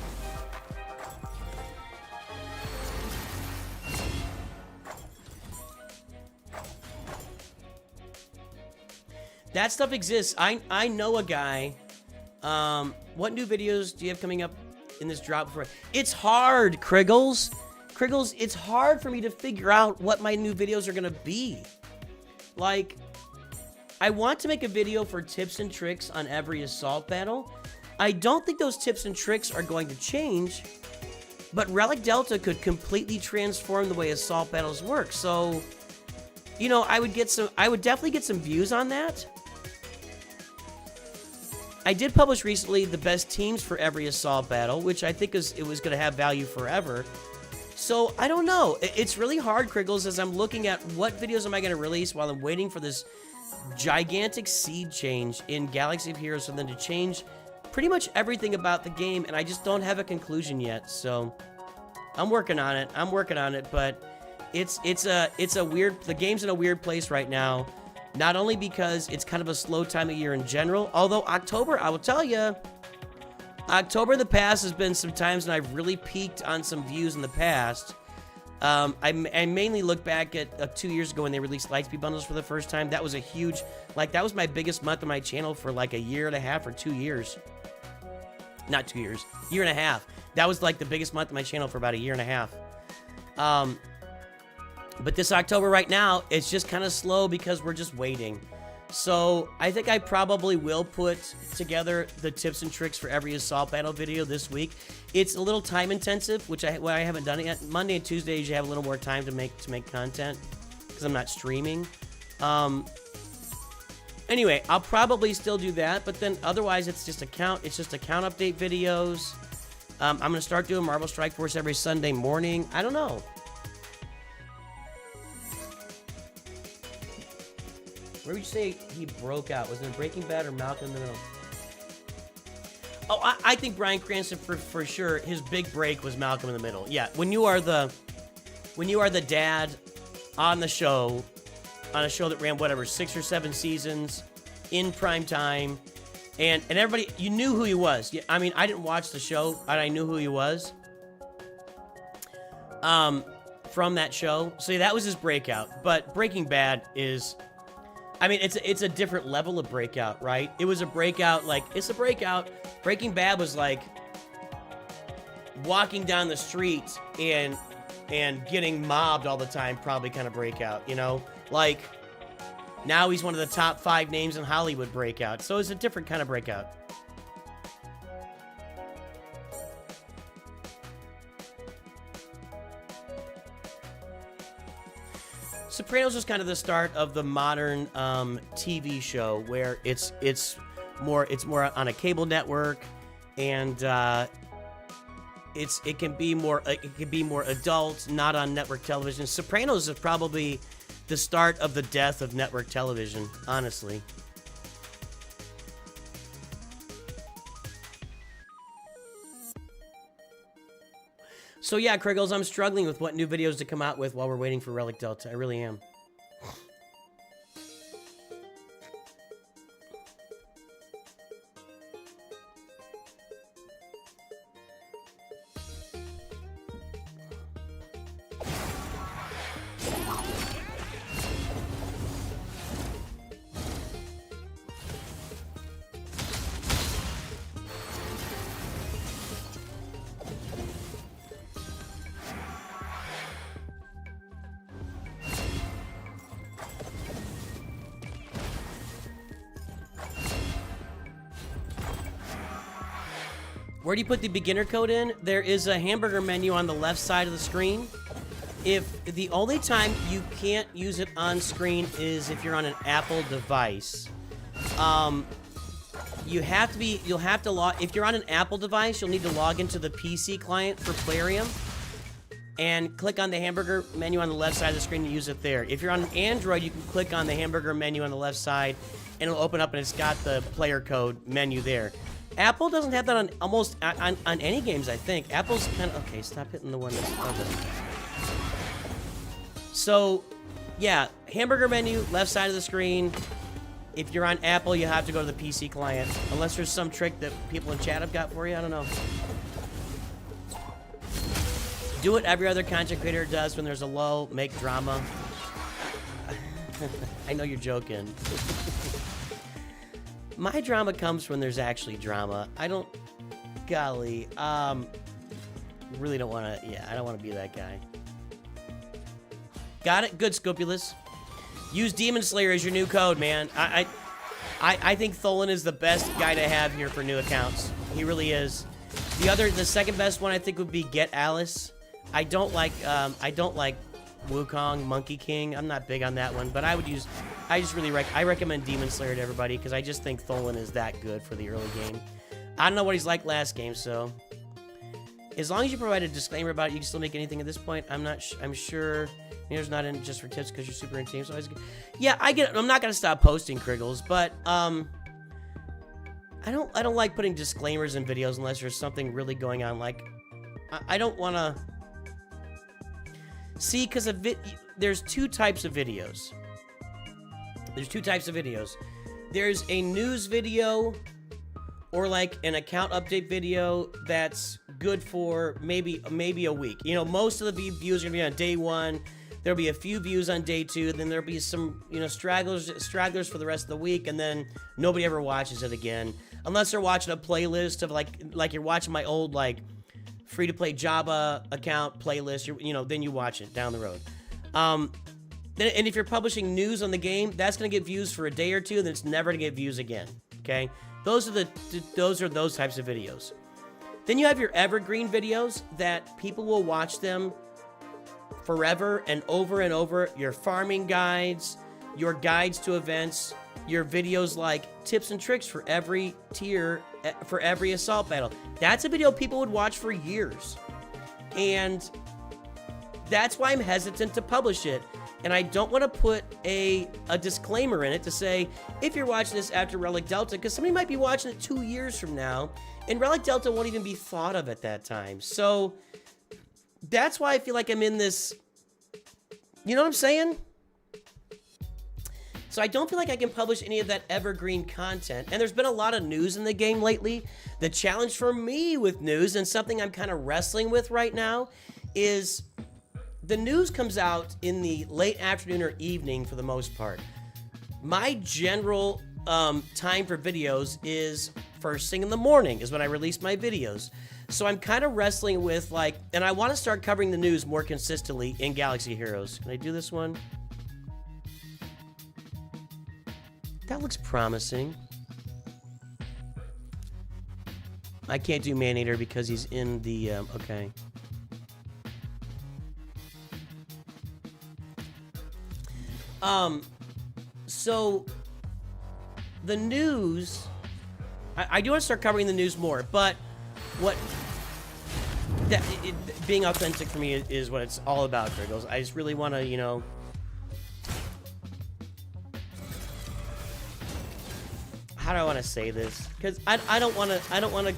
That stuff exists. I know a guy. What new videos do you have coming up in this drop? It's hard, Kriggles. Kriggles, it's hard for me to figure out what my new videos are gonna be. Like, I want to make a video for tips and tricks on every assault battle. I don't think those tips and tricks are going to change, but Relic Delta could completely transform the way assault battles work. So, you know, I would definitely get some views on that. I did publish recently the best teams for every assault battle, which I think it was going to have value forever. So, I don't know. It's really hard, Kriggles, as I'm looking at what videos am I going to release while I'm waiting for this gigantic seed change in Galaxy of Heroes for them to change pretty much everything about the game, and I just don't have a conclusion yet. So, I'm working on it. But it's a weird, the game's in a weird place right now. Not only because it's kind of a slow time of year in general, although October, I will tell you, October in the past has been some times when I've really peaked on some views in the past. I mainly look back at 2 years ago when they released Lightspeed bundles for the first time. That was a huge, like, that was my biggest month on my channel for like a year and a half or 2 years. Not 2 years, year and a half. That was like the biggest month on my channel for about a year and a half. But this October right now, it's just kind of slow because we're just waiting. So I think I probably will put together the tips and tricks for every assault battle video this week. It's a little time intensive, which I haven't done it yet. Monday and Tuesdays you have a little more time to make content because I'm not streaming. Anyway, I'll probably still do that, but then otherwise it's just account update videos. I'm gonna start doing Marvel Strike Force every Sunday morning. I don't know. Where would you say he broke out? Was it Breaking Bad or Malcolm in the Middle? Oh, I think Bryan Cranston for sure. His big break was Malcolm in the Middle. Yeah, when you are the dad on the show, on a show that ran whatever 6 or 7 seasons in prime time, and everybody, you knew who he was. Yeah, I mean, I didn't watch the show, but I knew who he was. From that show, so yeah, that was his breakout. But Breaking Bad is. I mean, it's a different level of breakout, right? It was a breakout, like, it's a breakout. Breaking Bad was like walking down the street and getting mobbed all the time, probably kind of breakout, you know? Like, now he's one of the top 5 names in Hollywood breakout. So it's a different kind of breakout. Sopranos was kind of the start of the modern TV show where it's more on a cable network, and it can be more adult, not on network television. Sopranos is probably the start of the death of network television, honestly. So yeah, Kriggles, I'm struggling with what new videos to come out with while we're waiting for Relic Delta. I really am. Where do you put the beginner code in? There is a hamburger menu on the left side of the screen. If the only time you can't use it on screen is if you're on an Apple device. You'll have to log, if you're on an Apple device, you'll need to log into the PC client for Plarium and click on the hamburger menu on the left side of the screen and use it there. If you're on an Android, you can click on the hamburger menu on the left side and it'll open up and it's got the player code menu there. Apple doesn't have that on almost on any games, I think. Apple's kind of... Okay, stop hitting the one that's above it. So, yeah, hamburger menu, left side of the screen. If you're on Apple, you have to go to the PC client. Unless there's some trick that people in chat have got for you, I don't know. Do what every other content creator does when there's a lull, make drama. I know you're joking. My drama comes when there's actually drama. I don't... Golly. Really don't want to... Yeah, I don't want to be that guy. Got it? Good, Scopulus. Use Demon Slayer as your new code, man. I think Tholin is the best guy to have here for new accounts. He really is. The second best one I think would be Get Alice. I don't like Wukong, Monkey King. I'm not big on that one, but I recommend Demon Slayer to everybody because I just think Tholin is that good for the early game. I don't know what he's like last game, so as long as you provide a disclaimer about it, you can still make anything at this point. I'm sure Near's not in just for tips because you're super in team. So yeah, I get it. I'm not gonna stop posting Kriggles, but I don't like putting disclaimers in videos unless there's something really going on. Like I don't want to see because there's two types of videos. There's a news video or like an account update video that's good for maybe a week. You know, most of the views are gonna be on day one. There'll be a few views on day two, then there'll be some, stragglers for the rest of the week, and then nobody ever watches it again. Unless they're watching a playlist of like you're watching my old like free-to-play Java account playlist, then you watch it down the road. And if you're publishing news on the game, that's gonna get views for a day or two, then it's never gonna get views again. Okay? Those are those types of videos. Then you have your evergreen videos that people will watch them forever and over, your farming guides, your guides to events, your videos like tips and tricks for every tier, for every assault battle. That's a video people would watch for years. And that's why I'm hesitant to publish it. And I don't want to put a disclaimer in it to say, if you're watching this after Relic Delta, because somebody might be watching it 2 years from now, and Relic Delta won't even be thought of at that time. So that's why I feel like I'm in this, you know what I'm saying? So I don't feel like I can publish any of that evergreen content. And there's been a lot of news in the game lately. The challenge for me with news, and something I'm kind of wrestling with right now, is the news comes out in the late afternoon or evening for the most part. My general time for videos is first thing in the morning is when I release my videos. So I'm kind of wrestling with and I want to start covering the news more consistently in Galaxy Heroes. Can I do this one? That looks promising. I can't do Man-Eater because he's in the, okay. So the news, I do want to start covering the news more, but being authentic for me is what it's all about, Kriggles. I just really want to, how do I want to say this? Because I don't want to,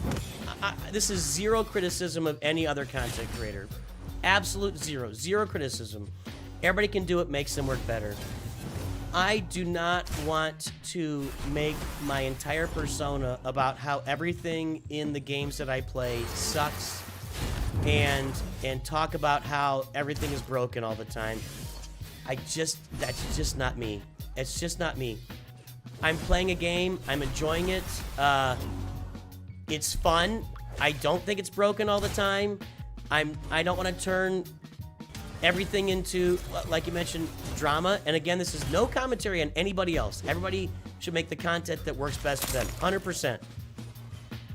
this is zero criticism of any other content creator. Absolute zero criticism. Everybody can do it, makes them work better. I do not want to make my entire persona about how everything in the games that I play sucks and talk about how everything is broken all the time. That's just not me. It's just not me. I'm playing a game, I'm enjoying it. It's fun. I don't think it's broken all the time. I don't want to turn everything into, like you mentioned, drama. And again, this is no commentary on anybody else. Everybody should make the content that works best for them, 100%.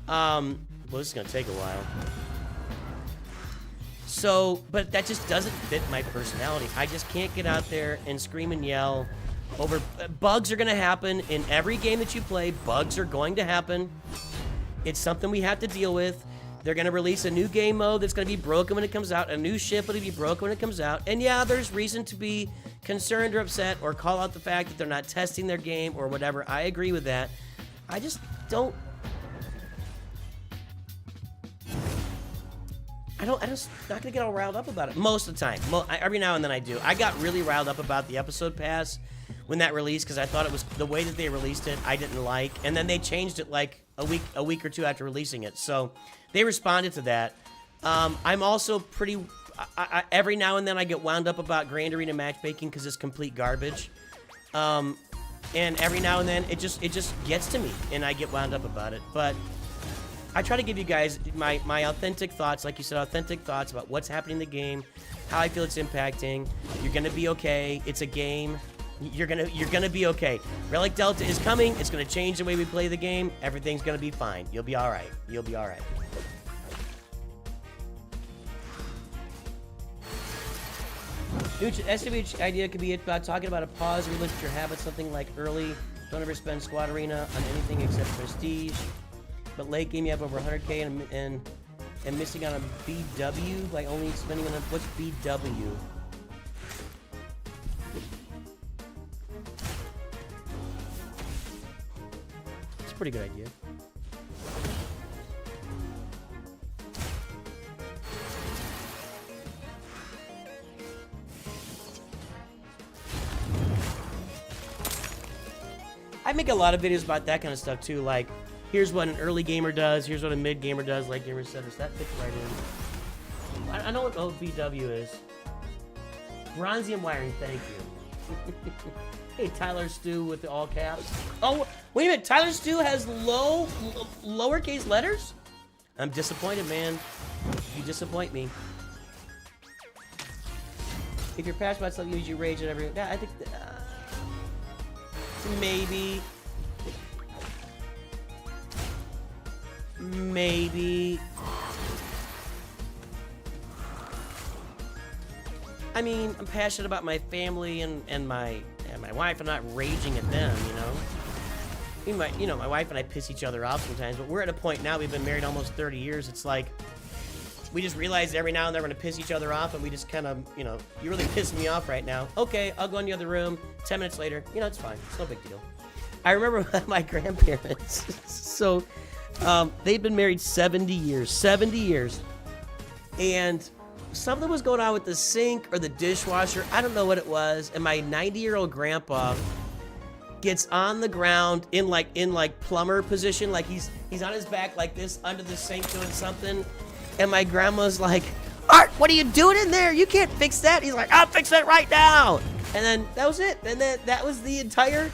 Well, this is gonna take a while. So, but that just doesn't fit my personality. I just can't get out there and scream and yell over. Bugs are gonna happen in every game that you play. Bugs are going to happen. It's something we have to deal with. They're going to release a new game mode that's going to be broken when it comes out. A new ship will be broken when it comes out. And yeah, there's reason to be concerned or upset or call out the fact that they're not testing their game or whatever. I agree with that. I just don't... I'm just not going to get all riled up about it. Most of the time. Every now and then I do. I got really riled up about the episode pass when that released because I thought it was... The way that they released it, I didn't like. And then they changed it like a week or two after releasing it. So... They responded to that. I'm also pretty... every now and then I get wound up about Grand Arena matchmaking because it's complete garbage. And every now and then it just gets to me and I get wound up about it. But I try to give you guys my authentic thoughts, like you said, authentic thoughts about what's happening in the game, how I feel it's impacting. You're going to be okay. It's a game. You're gonna be okay. Relic Delta is coming. It's gonna change the way we play the game. Everything's gonna be fine. You'll be all right. You'll be all right. SWH idea could be about talking about a pause, relook at your habits, something like early. Don't ever spend Squad Arena on anything except Prestige. But late game you have over 100k and missing on a BW by only spending on a, what's BW? It's a pretty good idea. I make a lot of videos about that kind of stuff too, like here's what an early gamer does, here's what a mid gamer does, late gamer etc. So that fits right in. I know what OBW is. Bronzium wiring, thank you. Hey, Tyler Stu with the all caps. Oh, wait a minute, Tyler Stu has lowercase letters? I'm disappointed, man. You disappoint me. If you're passionate about something, use your rage at every... Yeah, I think... maybe. I mean, I'm passionate about my family and my wife. I'm not raging at them, you know. My wife and I piss each other off sometimes, but we're at a point now, we've been married almost 30 years. It's like, we just realize every now and then we're gonna piss each other off, and we just kind of, you know, you're really pissing me off right now. Okay, I'll go in the other room. 10 minutes later, you know, it's fine. It's no big deal. I remember my grandparents. So, they'd been married 70 years. 70 years. And something was going on with the sink or the dishwasher. I don't know what it was. And my 90-year-old grandpa gets on the ground in like plumber position, like he's on his back like this under the sink doing something. And my grandma's like, Art, what are you doing in there? You can't fix that. He's like, I'll fix it right now. And then that was it. And then that was the entire,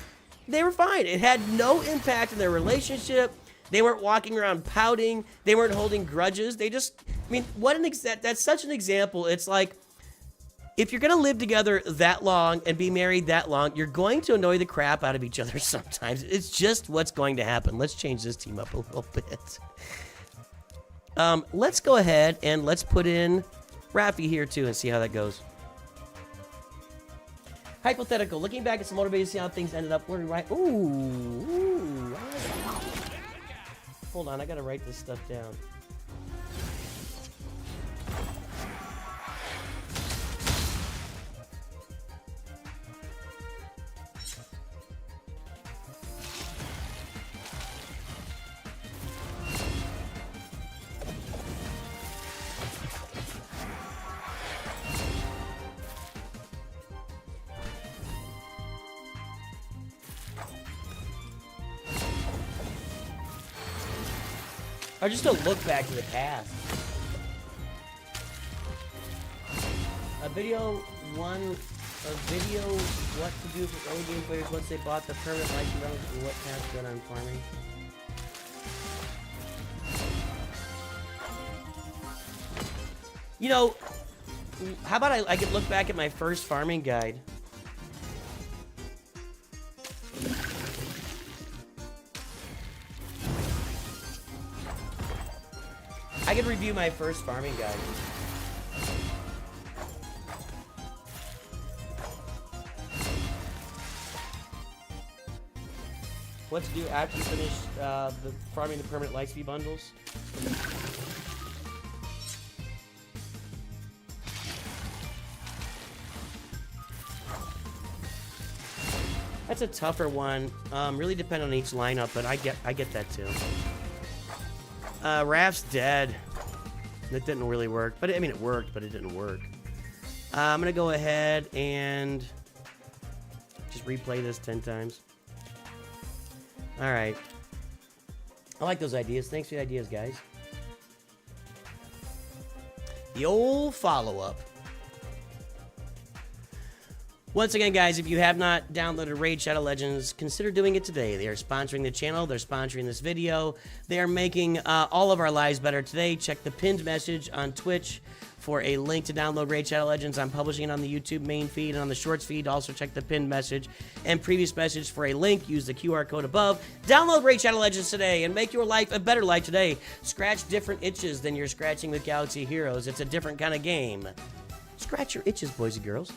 they were fine. It had no impact on their relationship. They weren't walking around pouting. They weren't holding grudges. They just, I mean, that's such an example. It's like, if you're going to live together that long and be married that long, you're going to annoy the crap out of each other sometimes. It's just what's going to happen. Let's change this team up a little bit. Let's go ahead and let's put in Rafi here too and see how that goes. Hypothetical. Looking back at some motivated to see how things ended up. Where right? Ooh. Hold on, I gotta write this stuff down. Or just to look back to the past. A video what to do for early game players once they bought the permanent license and what tasks done on farming. You know, how about I could look back at my first farming guide. I could review my first farming guide. What to do after you finish the farming the permanent Lightspeed bundles. That's a tougher one. Really depend on each lineup, but I get that too. Raph's dead. That didn't really work. But I mean, it worked, but it didn't work. I'm going to go ahead and just replay this 10 times. Alright. I like those ideas. Thanks for the ideas, guys. The old follow-up. Once again, guys, if you have not downloaded Raid Shadow Legends, consider doing it today. They are sponsoring the channel. They're sponsoring this video. They are making all of our lives better today. Check the pinned message on Twitch for a link to download Raid Shadow Legends. I'm publishing it on the YouTube main feed and on the Shorts feed. Also, check the pinned message and previous message for a link. Use the QR code above. Download Raid Shadow Legends today and make your life a better life today. Scratch different itches than you're scratching with Galaxy Heroes. It's a different kind of game. Scratch your itches, boys and girls.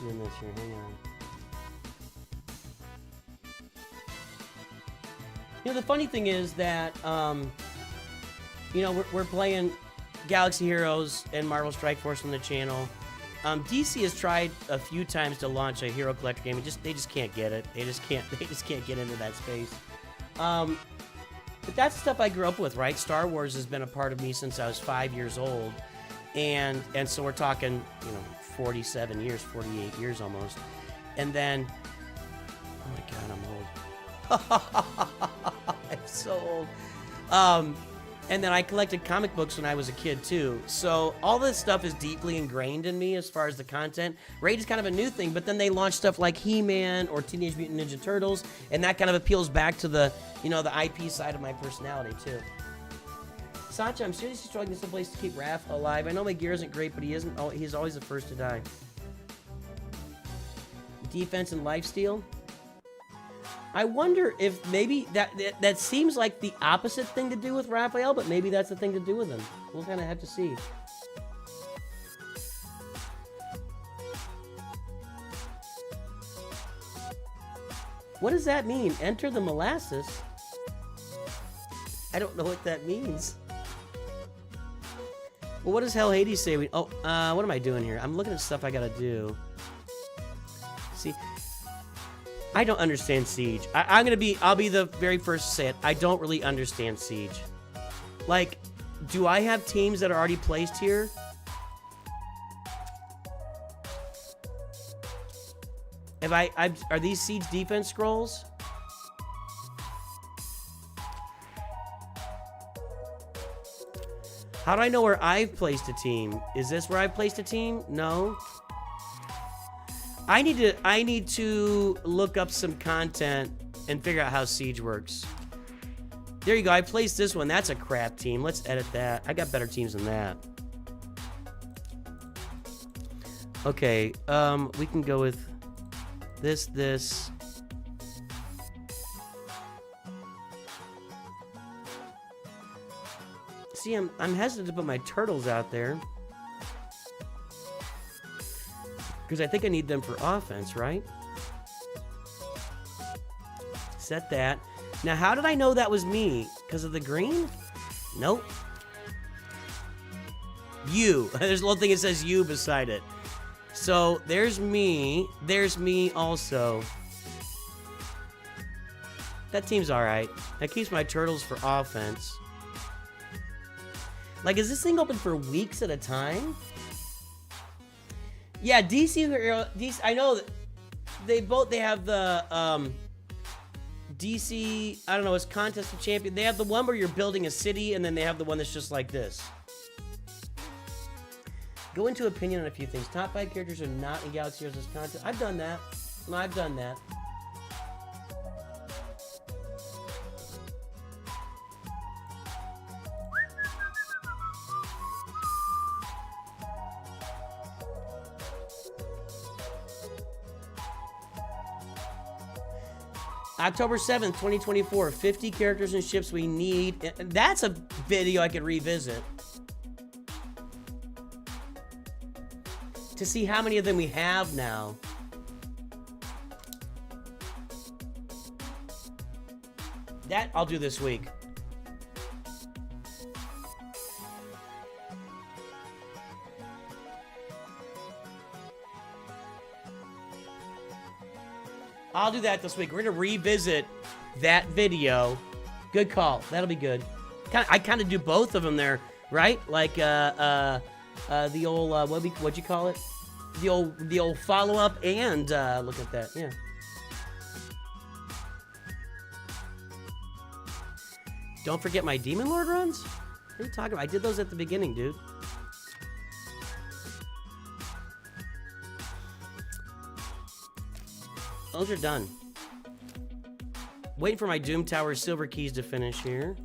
Doing this here, hang on. You know, the funny thing is that, you know, we're playing Galaxy Heroes and Marvel Strike Force on the channel. DC has tried a few times to launch a Hero Collector game, and they just can't get it. They just can't get into that space. But that's the stuff I grew up with, right? Star Wars has been a part of me since I was 5 years old, and so we're talking, you know, 47 years, 48 years almost. And then, oh my God, I'm old. I'm so old. And then I collected comic books when I was a kid too. So all this stuff is deeply ingrained in me as far as the content. Raid is kind of a new thing, but then they launched stuff like He-Man or Teenage Mutant Ninja Turtles, and that kind of appeals back to the, you know, the IP side of my personality too. Sacha, I'm seriously struggling some place to keep Raph alive. I know my gear isn't great, but he isn't. Oh, he's always the first to die. Defense and lifesteal. I wonder if maybe that seems like the opposite thing to do with Raphael, but maybe that's the thing to do with him. We'll kind of have to see. What does that mean? Enter the molasses? I don't know what that means. Well, what does Hell Hades say? What am I doing here? I'm looking at stuff I gotta do. See, I don't understand Siege. I'll be the very first to say it. I don't really understand Siege. Like, do I have teams that are already placed here? Are these Siege defense scrolls? How do I know where I've placed a team? Is this where I've placed a team? No. I need to look up some content and figure out how Siege works. There you go. I placed this one. That's a crap team. Let's edit that. I got better teams than that. Okay. We can go with this. See, I'm hesitant to put my turtles out there. Because I think I need them for offense, right? Set that. Now, how did I know that was me? Because of the green? Nope. You. There's a little thing that says you beside it. So, there's me. There's me also. That team's alright. That keeps my turtles for offense. Like, is this thing open for weeks at a time? Yeah, DC, I know that they have the, DC, I don't know, it's Contest of Champions. They have the one where you're building a city, and then they have the one that's just like this. Go into opinion on a few things. Top 5 characters are not in Galaxy Heroes contest. I've done that. No, I've done that. October 7th, 2024, 50 characters and ships we need. That's a video I could revisit. To see how many of them we have now. That I'll do this week. I'll do that this week. We're gonna revisit that video. Good call. That'll be good. I kind of do both of them there, right? Like the old what'd you call it? The old follow up and look at that. Yeah. Don't forget my Demon Lord runs. What are you talking about? I did those at the beginning, dude. Those are done. Waiting for my Doom Tower silver keys to finish here.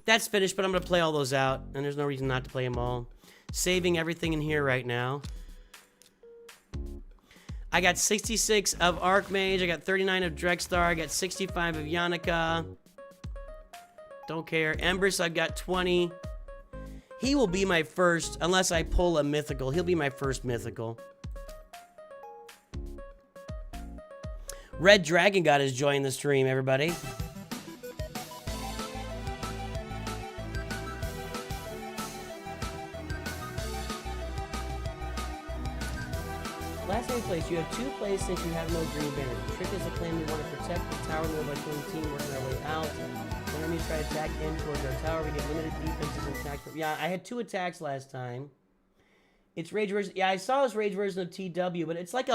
That's finished, but I'm going to play all those out, and there's no reason not to play them all. Saving everything in here right now. I got 66 of Archmage. I got 39 of Drexstar. I got 65 of Yannica. Don't care. Empress, I've got 20. He will be my first, unless I pull a mythical. He'll be my first mythical. Red Dragon God has joined the stream, everybody. Last time you placed, you have 2 plays since you have no green banners. The trick is to claim we want to protect the tower and by killing team working our way out. When enemies try to attack in towards our tower, we get limited defenses and attacks. Yeah, I had 2 attacks last time. It's Rage version. Yeah, I saw this Rage version of TW, but it's like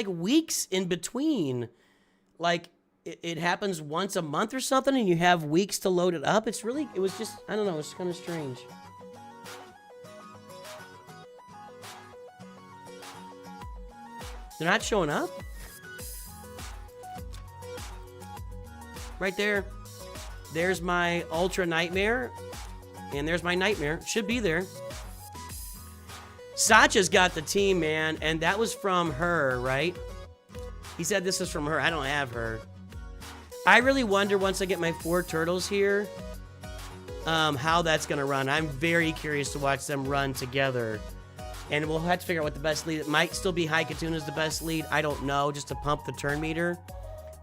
weeks in between. Like it happens once a month or something, and you have weeks to load it up. It was just, I don't know, it's kind of strange. They're not showing up? Right there. There's my Ultra Nightmare. And there's my Nightmare. Should be there. Sacha's got the team, man. And that was from her, right? He said this is from her. I don't have her. I really wonder once I get my 4 turtles here, how that's going to run. I'm very curious to watch them run together. And we'll have to figure out what the best lead. It might still be High Katuna's the best lead. I don't know, just to pump the turn meter.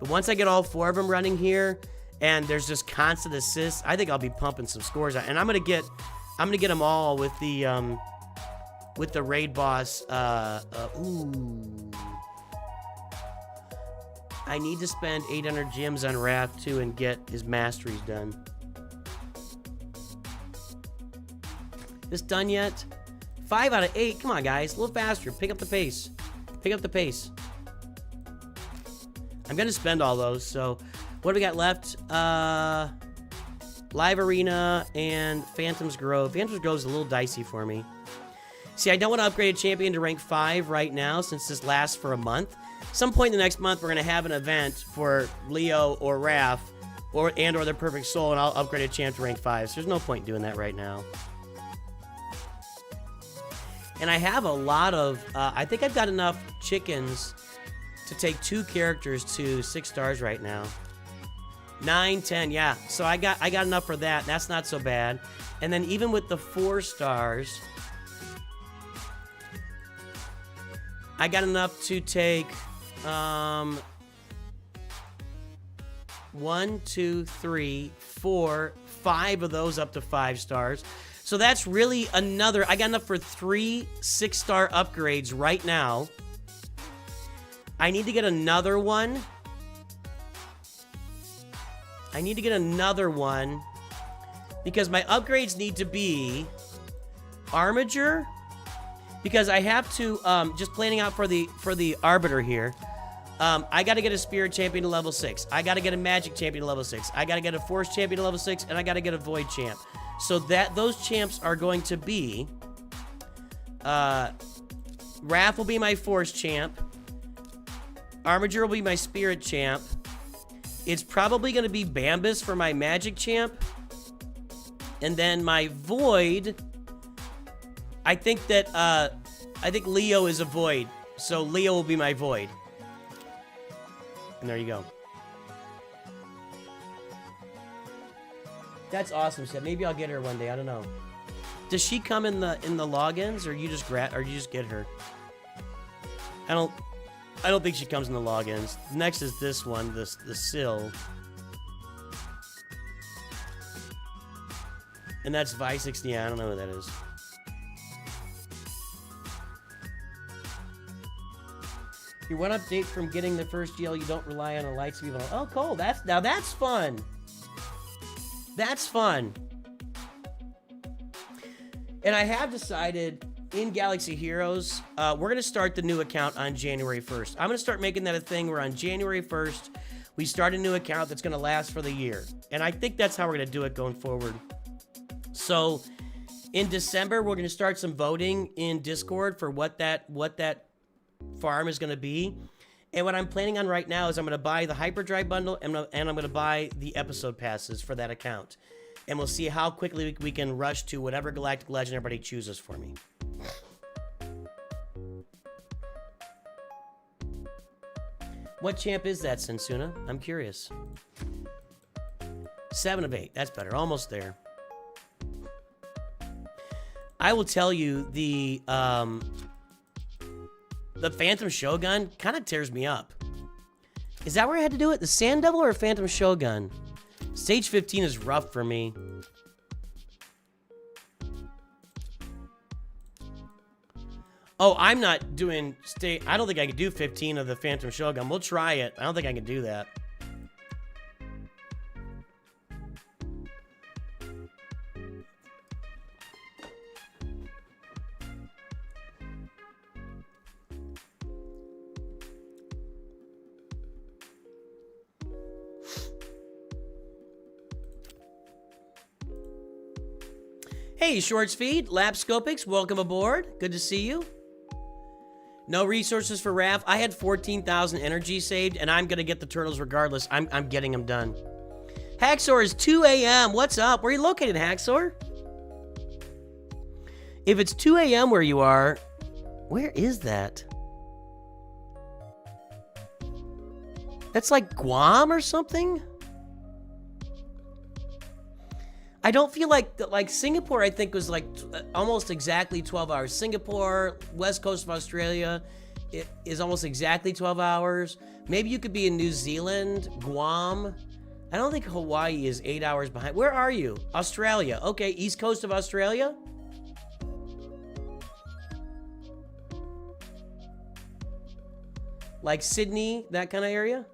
But once I get all 4 of them running here, and there's just constant assists, I think I'll be pumping some scores out. And I'm gonna get them all with the raid boss. Ooh. I need to spend 800 gems on Wrath too and get his masteries done. This done yet? 5 out of 8. Come on, guys. A little faster. Pick up the pace. Pick up the pace. I'm going to spend all those. So, what do we got left? Live Arena and Phantom's Grove. Phantom's Grove is a little dicey for me. See, I don't want to upgrade a champion to rank 5 right now since this lasts for a month. Some point in the next month, we're going to have an event for Leo or Raph or their Perfect Soul, and I'll upgrade a champ to rank 5. So, there's no point in doing that right now. And I have a lot of, I think I've got enough chickens to take 2 characters to 6 stars right now. 9, 10, yeah. So I got enough for that. That's not so bad. And then even with the 4 stars, I got enough to take 1, 2, 3, 4, 5 of those up to 5 stars. So that's really another, I got enough for 3 6-star upgrades right now. I need to get another one. Because my upgrades need to be Armiger, because I have to, just planning out for the Arbiter here. I got to get a Spirit Champion to level 6. I got to get a Magic Champion to level 6. I got to get a Force Champion to level 6, and I got to get a Void Champ. So those champs are going to be, Raph will be my Force Champ. Armiger will be my Spirit Champ. It's probably going to be Bambus for my Magic Champ. And then my Void, I think Leo is a Void. So Leo will be my Void. And there you go. That's awesome, Seth. Maybe I'll get her one day. I don't know. Does she come in the logins, or you just get her? I don't think she comes in the logins. Next is this one, the Sill. And that's Vi60. Yeah, I don't know who that is. Your one update from getting the first GL, you don't rely on a light speed. Oh, cool. That's fun. That's fun. And I have decided in Galaxy Heroes, we're going to start the new account on January 1st. I'm going to start making that a thing where on January 1st, we start a new account that's going to last for the year. And I think that's how we're going to do it going forward. So in December, we're going to start some voting in Discord for what that farm is going to be. And what I'm planning on right now is I'm going to buy the Hyperdrive bundle and I'm going to buy the episode passes for that account. And we'll see how quickly we can rush to whatever Galactic Legend everybody chooses for me. What champ is that, Sensuna? I'm curious. 7 of 8. That's better. Almost there. I will tell you, the Phantom Shogun kind of tears me up. Is that where I had to do it? The Sand Devil or Phantom Shogun? Stage 15 is rough for me. Oh, I'm not doing I don't think I could do 15 of the Phantom Shogun. We'll try it. I don't think I can do that. Hey, Shorts Feed, Lapscopics, welcome aboard. Good to see you. No resources for Raph. I had 14,000 energy saved, and I'm going to get the turtles regardless. I'm getting them done. Haxor is 2 a.m. What's up? Where are you located, Haxor? If it's 2 a.m. where you are, where is that? That's like Guam or something? I don't feel like Singapore, I think, was like almost exactly 12 hours. Singapore, west coast of Australia, it is almost exactly 12 hours. Maybe you could be in New Zealand, Guam. I don't think Hawaii is 8 hours behind. Where are you? Australia. Okay, east coast of Australia? Like Sydney, that kind of area?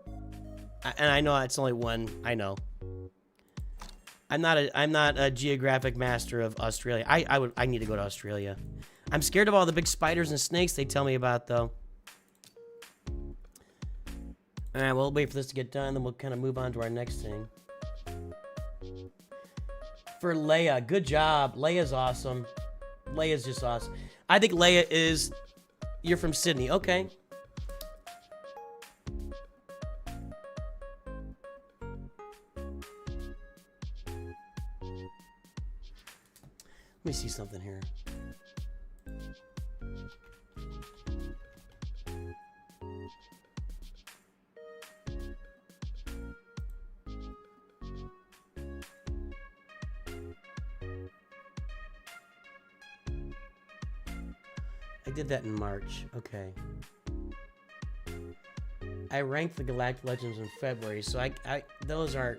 And I know it's only one. I know. I'm not a geographic master of Australia. I need to go to Australia. I'm scared of all the big spiders and snakes they tell me about, though. All right, we'll wait for this to get done, then we'll kind of move on to our next thing. For Leia, good job. Leia's awesome. Leia's just awesome. I think Leia is... You're from Sydney. Okay. Let me see something here. I did that in March. Okay. I ranked the Galactic Legends in February, so those are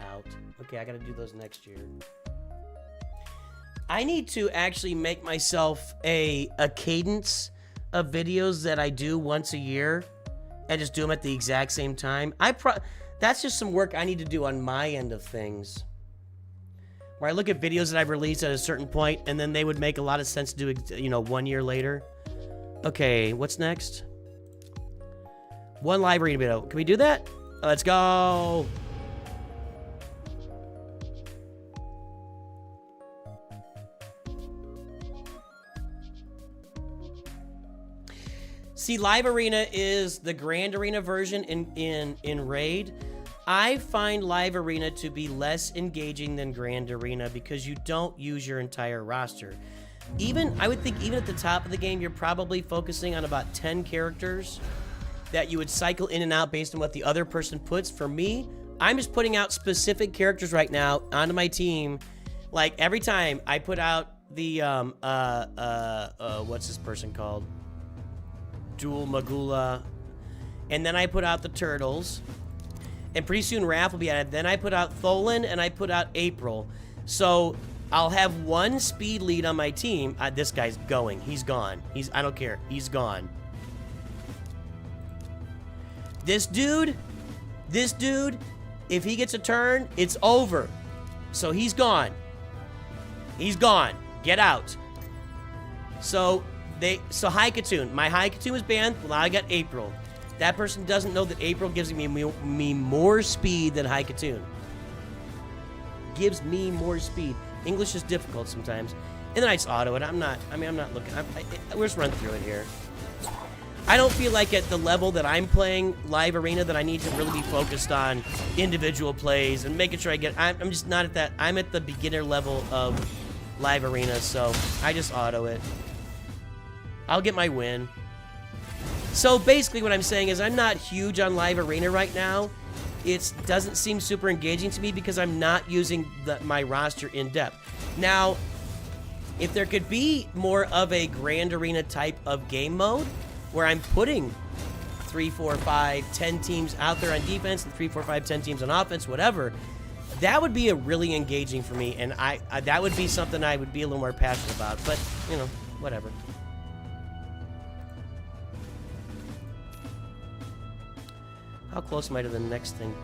out. Okay, I got to do those next year. I need to actually make myself a cadence of videos that I do once a year and just do them at the exact same time. That's just some work I need to do on my end of things. Where I look at videos that I've released at a certain point and then they would make a lot of sense to do, you know, 1 year later. Okay, what's next? One live arena video. Can we do that? Let's go. See, Live Arena is the Grand Arena version in Raid. I find Live Arena to be less engaging than Grand Arena because you don't use your entire roster. I would think even at the top of the game, you're probably focusing on about 10 characters that you would cycle in and out based on what the other person puts. For me, I'm just putting out specific characters right now onto my team. Like every time I put out the, what's this person called? Dual Magula. And then I put out the turtles. And pretty soon Raph will be added. Then I put out Tholin and I put out April. So I'll have one speed lead on my team. This guy's going. He's gone. I don't care. He's gone. This dude, if he gets a turn, it's over. So he's gone. He's gone. Get out. So Haikatoon. My Haikatoon is banned. Well, now I got April. That person doesn't know that April gives me more speed than Haikatoon. Gives me more speed. English is difficult sometimes. And then I just auto it. I'm not looking. We'll just run through it here. I don't feel like at the level that I'm playing Live Arena that I need to really be focused on individual plays and making sure I get... I'm just not at that... I'm at the beginner level of Live Arena, so I just auto it. I'll get my win. So basically what I'm saying is I'm not huge on Live Arena right now. It doesn't seem super engaging to me because I'm not using my roster in depth. Now, if there could be more of a Grand Arena type of game mode where I'm putting 3, 4, 5, 10 teams out there on defense and 3, 4, 5, 10 teams on offense, whatever, that would be a really engaging for me, and that would be something I would be a little more passionate about. But, you know, whatever. How close am I to the next thing?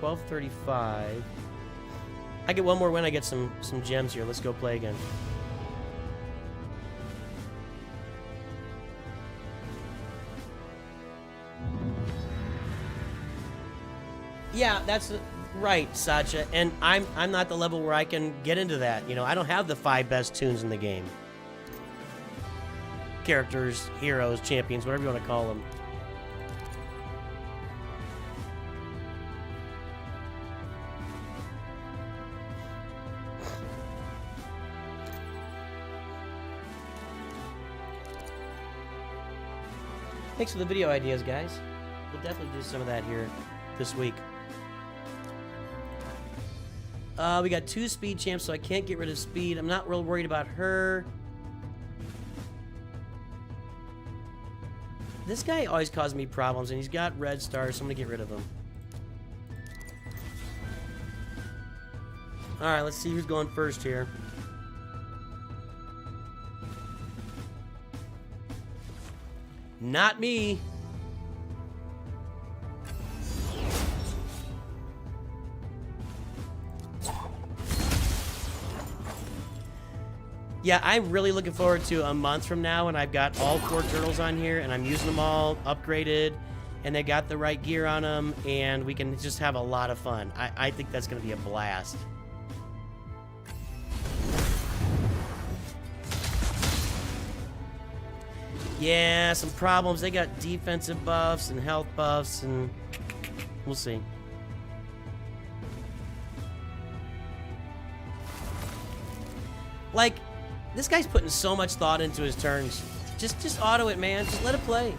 12:35. I get one more win. I get some gems here. Let's go play again. Yeah, that's right, Sacha. And I'm not the level where I can get into that. You know, I don't have the 5 best tunes in the game. Characters, heroes, champions, whatever you want to call them. Thanks for the video ideas, guys. We'll definitely do some of that here this week. We got 2 speed champs, so I can't get rid of speed. I'm not real worried about her. This guy always causes me problems, and he's got red stars, so I'm gonna get rid of him. Alright, let's see who's going first here. Not me. Yeah, I'm really looking forward to a month from now when I've got all 4 turtles on here and I'm using them all upgraded and they got the right gear on them and we can just have a lot of fun. I think that's going to be a blast. Yeah, some problems. They got defensive buffs and health buffs, and we'll see. Like, this guy's putting so much thought into his turns. Just auto it, man. Just let it play.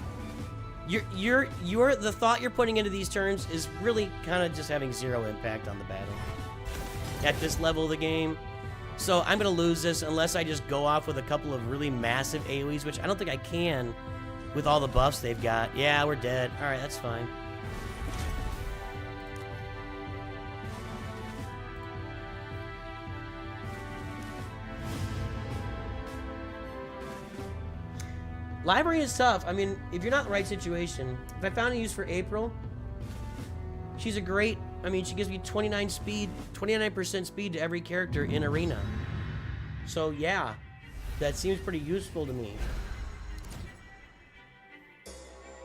The thought you're putting into these turns is really kind of just having 0 impact on the battle at this level of the game. So I'm going to lose this unless I just go off with a couple of really massive AoEs, which I don't think I can with all the buffs they've got. Yeah, we're dead. All right, that's fine. Library is tough. I mean, if you're not in the right situation, if I found a use for April, she's a great... I mean, she gives me 29% speed to every character in Arena. So, yeah. That seems pretty useful to me.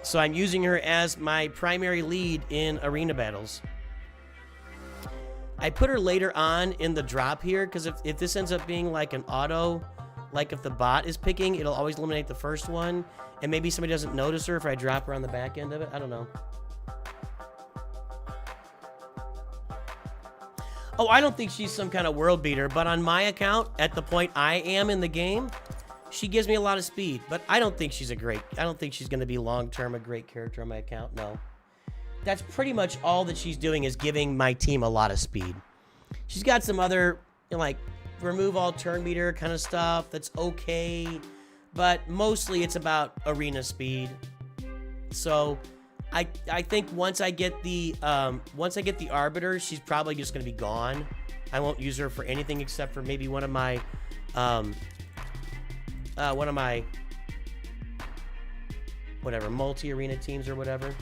So I'm using her as my primary lead in Arena battles. I put her later on in the drop here, because if this ends up being like an auto, like if the bot is picking, it'll always eliminate the first one, and maybe somebody doesn't notice her if I drop her on the back end of it. I don't know. Oh, I don't think she's some kind of world beater, but on my account, at the point I am in the game, she gives me a lot of speed. But I don't think she's I don't think she's going to be long-term a great character on my account, no. That's pretty much all that she's doing is giving my team a lot of speed. She's got some other, you know, like, remove all turn meter kind of stuff that's okay. but mostly it's about arena speed. So I think once I get the Arbiter, she's probably just gonna be gone. I won't use her for anything except for maybe one of my whatever multi-arena teams or whatever.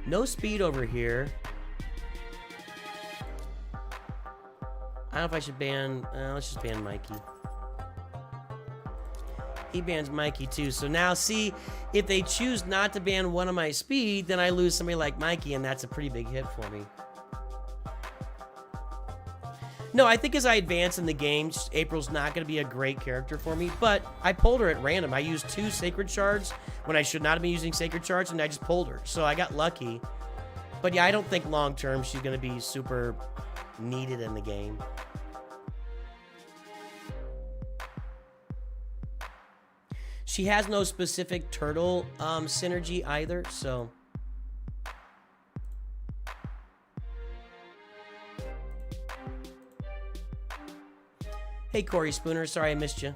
No speed over here. I don't know if I should ban... let's just ban Mikey. He bans Mikey too. So now, see, if they choose not to ban one of my speed, then I lose somebody like Mikey, and that's a pretty big hit for me. No, I think as I advance in the game, April's not going to be a great character for me, but I pulled her at random. I used 2 Sacred Shards when I should not have been using Sacred Shards, and I just pulled her. So I got lucky. But yeah, I don't think long-term she's going to be super needed in the game. She has no specific turtle synergy either, so... Hey, Corey Spooner. Sorry I missed you.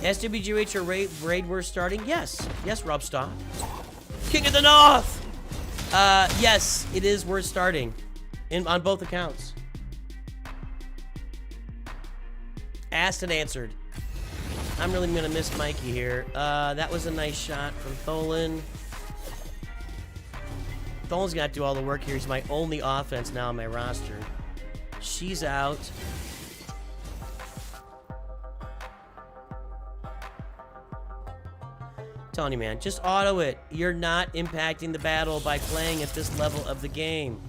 SWGH or raid we're starting? Yes. Yes, Rob Stock. King of the North! Yes, it is worth starting. On both accounts. Asked and answered. I'm really going to miss Mikey here. That was a nice shot from Tholin. Tholin's got to do all the work here. He's my only offense now on my roster. She's out. Telling you, man, just auto it. You're not impacting the battle by playing at this level of the game.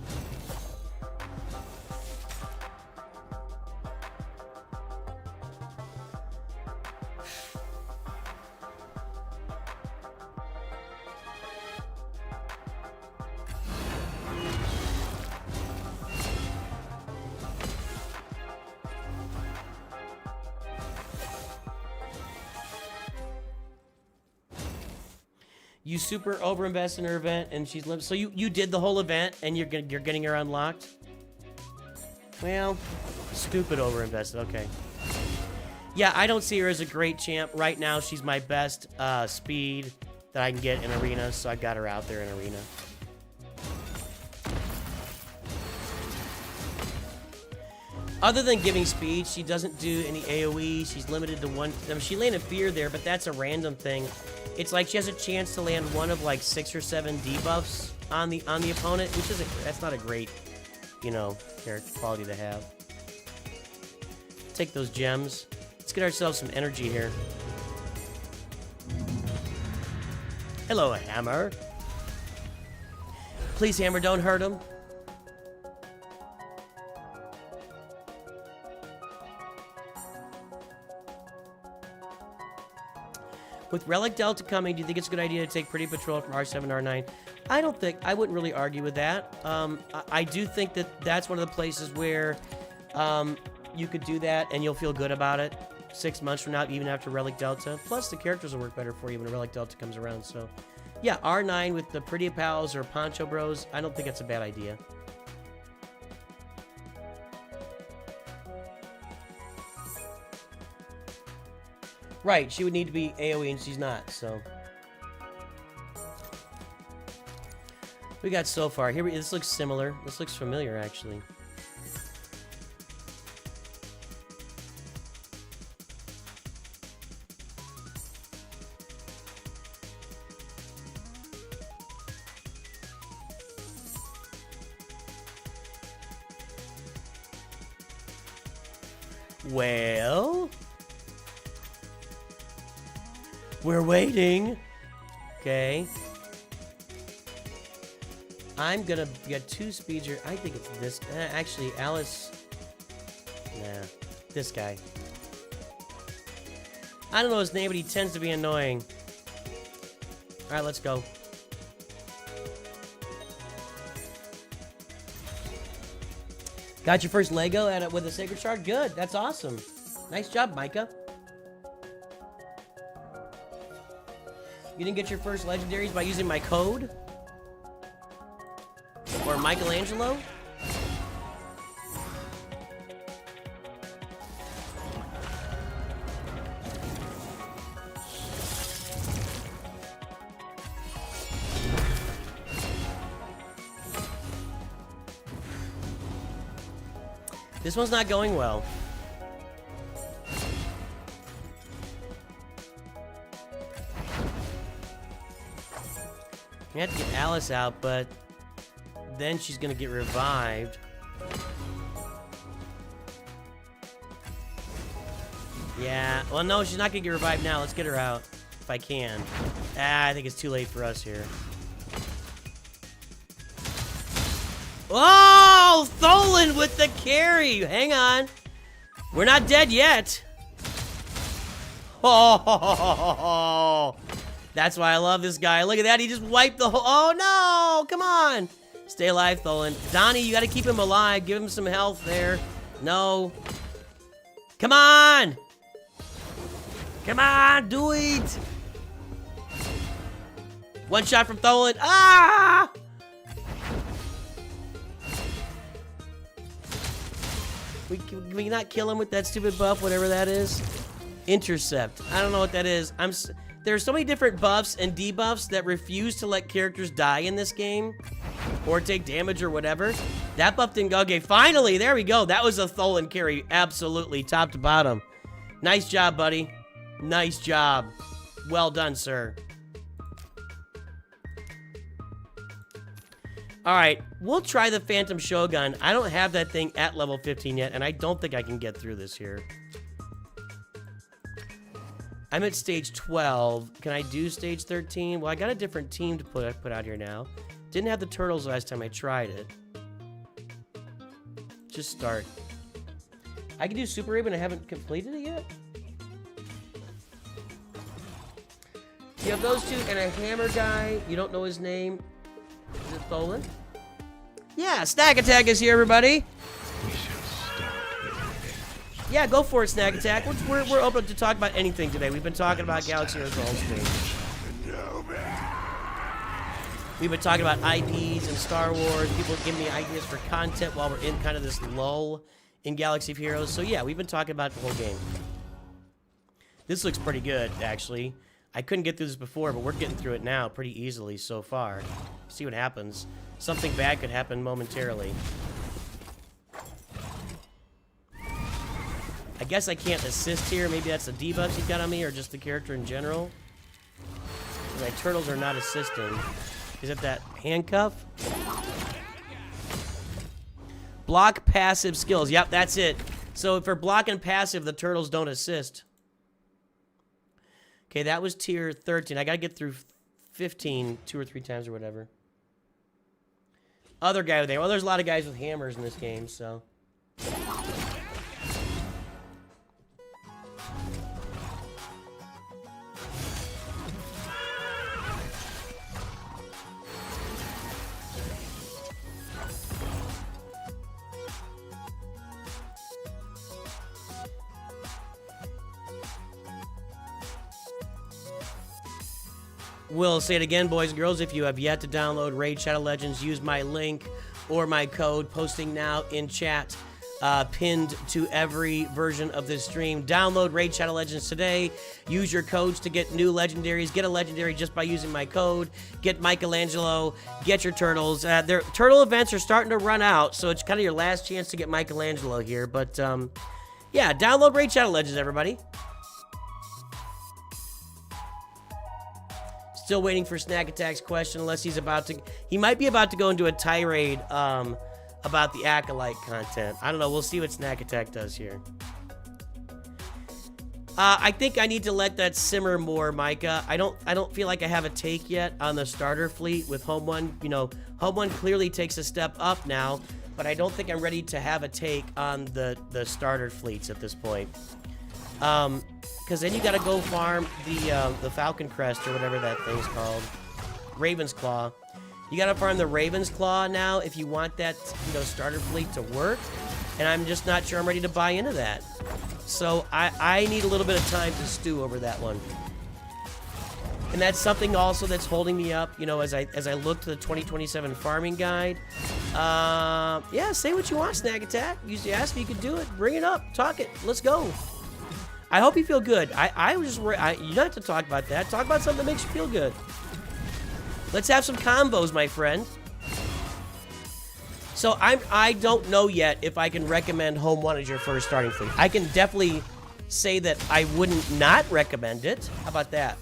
You super overinvest in her event, and she's lived. So you did the whole event, and you're getting her unlocked. Well, stupid overinvested. Okay. Yeah, I don't see her as a great champ right now. She's my best speed that I can get in arena, so I got her out there in arena. Other than giving speed, she doesn't do any AoE. She's limited to one. I mean, she landed fear there, but that's a random thing. It's like she has a chance to land one of like 6 or 7 debuffs on the opponent, which is that's not a great, you know, character quality to have. Take those gems. Let's get ourselves some energy here. Hello, Hammer. Please, Hammer, don't hurt him. With Relic Delta coming, do you think it's a good idea to take Pretty Patrol from R7 to R9? I wouldn't really argue with that. I do think that that's one of the places where you could do that and you'll feel good about it 6 months from now, even after Relic Delta. Plus, the characters will work better for you when Relic Delta comes around. So, yeah, R9 with the Pretty Pals or Poncho Bros, I don't think it's a bad idea. Right, she would need to be AoE and she's not, so. We got so far. Here this looks similar. This looks familiar, actually. Well, we're waiting. Okay. I'm gonna get 2 speeds here. I think it's this. Actually, Alice. Nah, this guy. I don't know his name, but he tends to be annoying. All right, let's go. Got your first Lego with a Sacred Shard? Good. That's awesome. Nice job, Micah. You didn't get your first legendaries by using my code? Or Michelangelo? This one's not going well. We have to get Alice out, but then she's gonna get revived. Yeah, well, no, she's not gonna get revived now. Let's get her out if I can. I think it's too late for us here. Oh, Tholin with the carry. Hang on. We're not dead yet. Oh, that's why I love this guy. Look at that. He just wiped the whole... Oh, no. Come on. Stay alive, Tholin. Donnie, you got to keep him alive. Give him some health there. No. Come on. Come on. Do it. One shot from Tholin. Ah! Can we not kill him with that stupid buff, whatever that is? Intercept. I don't know what that is. There's so many different buffs and debuffs that refuse to let characters die in this game. Or take damage or whatever. That buff didn't go. Okay, finally, there we go. That was a Tholin carry. Absolutely, top to bottom. Nice job, buddy. Nice job. Well done, sir. Alright, we'll try the Phantom Shogun. I don't have that thing at level 15 yet, and I don't think I can get through this here. I'm at stage 12. Can I do stage 13? Well, I got a different team to put out here now. Didn't have the turtles last time I tried it. Just start. I can do Super Raven. I haven't completed it yet. You have those two and a hammer guy. You don't know his name. Is it Tholin? Yeah, Snack Attack is here, everybody. Yeah, go for it, Snack Attack. We're open to talk about anything today. We've been talking about Galaxy Heroes the whole stream. We've been talking about IPs and Star Wars. People give me ideas for content while we're in kind of this lull in Galaxy of Heroes. So yeah, we've been talking about the whole game. This looks pretty good, actually. I couldn't get through this before, but we're getting through it now pretty easily so far. See what happens. Something bad could happen momentarily. I guess I can't assist here. Maybe that's the debuffs he got on me or just the character in general. My turtles are not assisting. Is it that handcuff? Block passive skills. Yep, that's it. So for block and passive, the turtles don't assist. Okay, that was tier 13. I gotta get through 15 2 or 3 times or whatever. Other guy there. Well, there's a lot of guys with hammers in this game, so. We'll say it again, boys and girls. If you have yet to download Raid Shadow Legends, use my link or my code posting now in chat, pinned to every version of this stream. Download Raid Shadow Legends today. Use your codes to get new legendaries. Get a legendary just by using my code. Get Michelangelo. Get your turtles. Their turtle events are starting to run out, so it's kind of your last chance to get Michelangelo here. But yeah, download Raid Shadow Legends, everybody. Still waiting for Snack Attack's question, unless he's about to... He might be about to go into a tirade about the Acolyte content. I don't know. We'll see what Snack Attack does here. I think I need to let that simmer more, Micah. I don't feel like I have a take yet on the starter fleet with Home 1. You know, Home 1 clearly takes a step up now, but I don't think I'm ready to have a take on the starter fleets at this point. Because then you gotta go farm the Falcon Crest or whatever that thing's called, Raven's Claw. You gotta farm the Raven's Claw now if you want that, you know, starter fleet to work. And I'm just not sure I'm ready to buy into that. So I need a little bit of time to stew over that one. And that's something also that's holding me up, you know, as I look to the 2027 farming guide. Yeah, say what you want, Snag Attack. You ask me, you can do it. Bring it up. Talk it. Let's go. I hope you feel good. You don't have to talk about that. Talk about something that makes you feel good. Let's have some combos, my friend. So I don't know yet if I can recommend Home 1 as your first starting fleet. I can definitely say that I wouldn't not recommend it. How about that?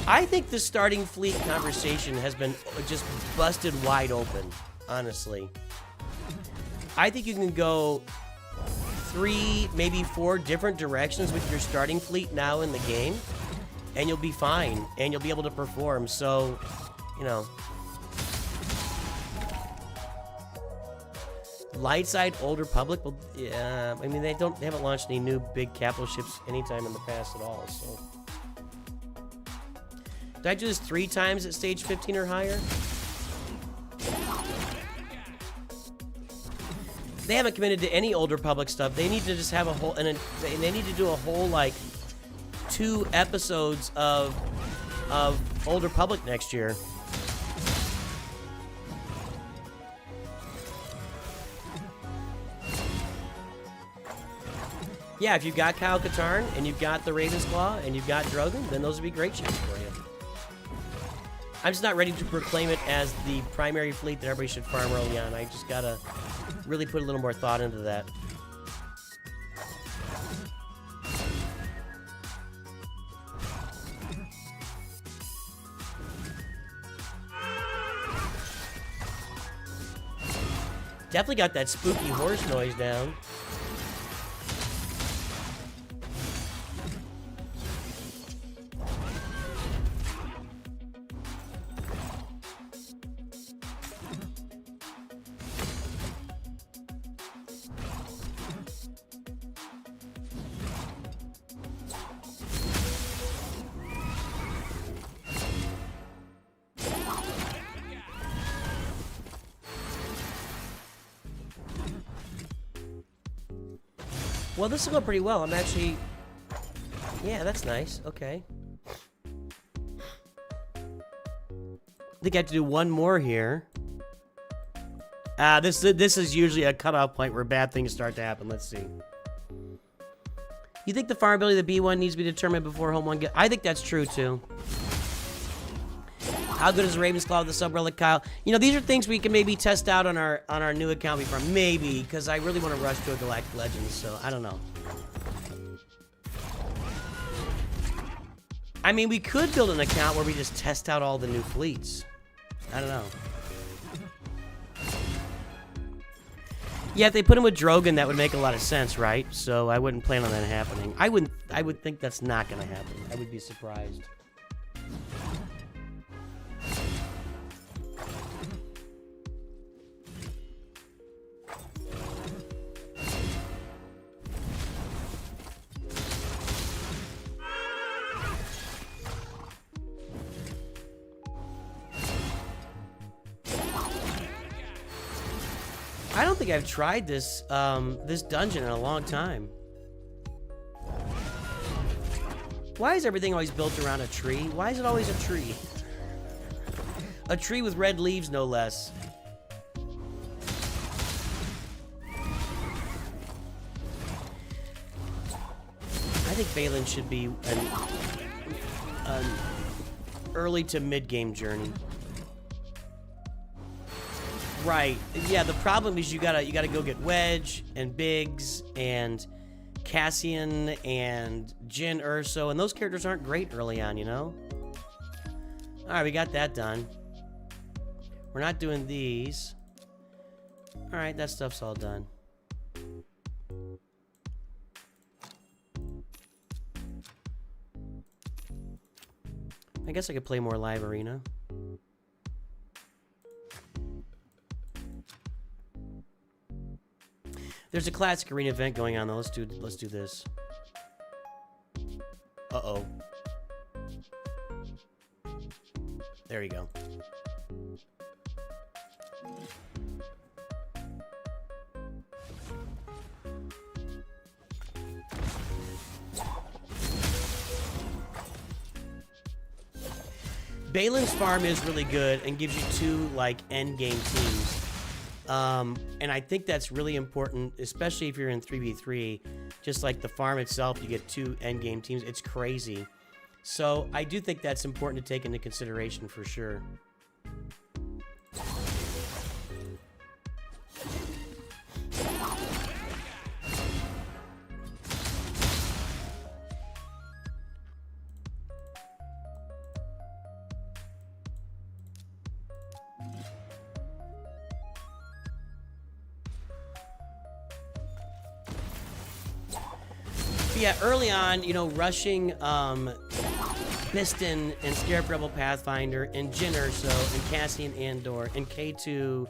I think the starting fleet conversation has been just busted wide open, honestly. I think you can go 3, maybe 4 different directions with your starting fleet now in the game, and you'll be fine, and you'll be able to perform. So, you know, light side, Old Republic. Well, yeah, I mean they haven't launched any new big capital ships anytime in the past at all. So, did I do this 3 times at stage 15 or higher? They haven't committed to any Old Republic stuff. They need to just have a whole, and they need to do a whole like 2 episodes of Old Republic next year. Yeah, if you've got Kyle Katarn and you've got the Raven's Claw and you've got Drogon, then those would be great ships for you. I'm just not ready to proclaim it as the primary fleet that everybody should farm early on. I just gotta really put a little more thought into that. Definitely got that spooky horse noise down. Well, this will go pretty well. I'm actually... Yeah, that's nice. Okay. I think I have to do one more here. This is usually a cutoff point where bad things start to happen. Let's see. You think the farmability of the B1 needs to be determined before Home 1 gets... I think that's true, too. How good is Raven's Claw with the Sub-Relic, Kyle? You know, these are things we can maybe test out on our new account before. Maybe, because I really want to rush to a Galactic Legends, so I don't know. I mean, we could build an account where we just test out all the new fleets. I don't know. Yeah, if they put him with Drogon, that would make a lot of sense, right? So I wouldn't plan on that happening. I would think that's not going to happen. I would be surprised. I don't think I've tried this this dungeon in a long time. Why is everything always built around a tree? Why is it always a tree? A tree with red leaves, no less. I think Balin should be an early to mid-game journey. Right. Yeah, the problem is you gotta go get Wedge and Biggs and Cassian and Jin Urso, and those characters aren't great early on, you know? Alright, we got that done. We're not doing these. Alright, that stuff's all done. I guess I could play more live arena. There's a classic arena event going on though. Let's do this. Uh-oh. There you go. Balin's farm is really good and gives you 2 like end game teams. And I think that's really important, especially if you're in 3v3. Just like the farm itself, you get 2 end game teams. It's crazy. So I do think that's important to take into consideration for sure. Yeah, early on, you know, rushing Piston and Scarab Rebel Pathfinder and Jin Urso and Cassian Andor and K2,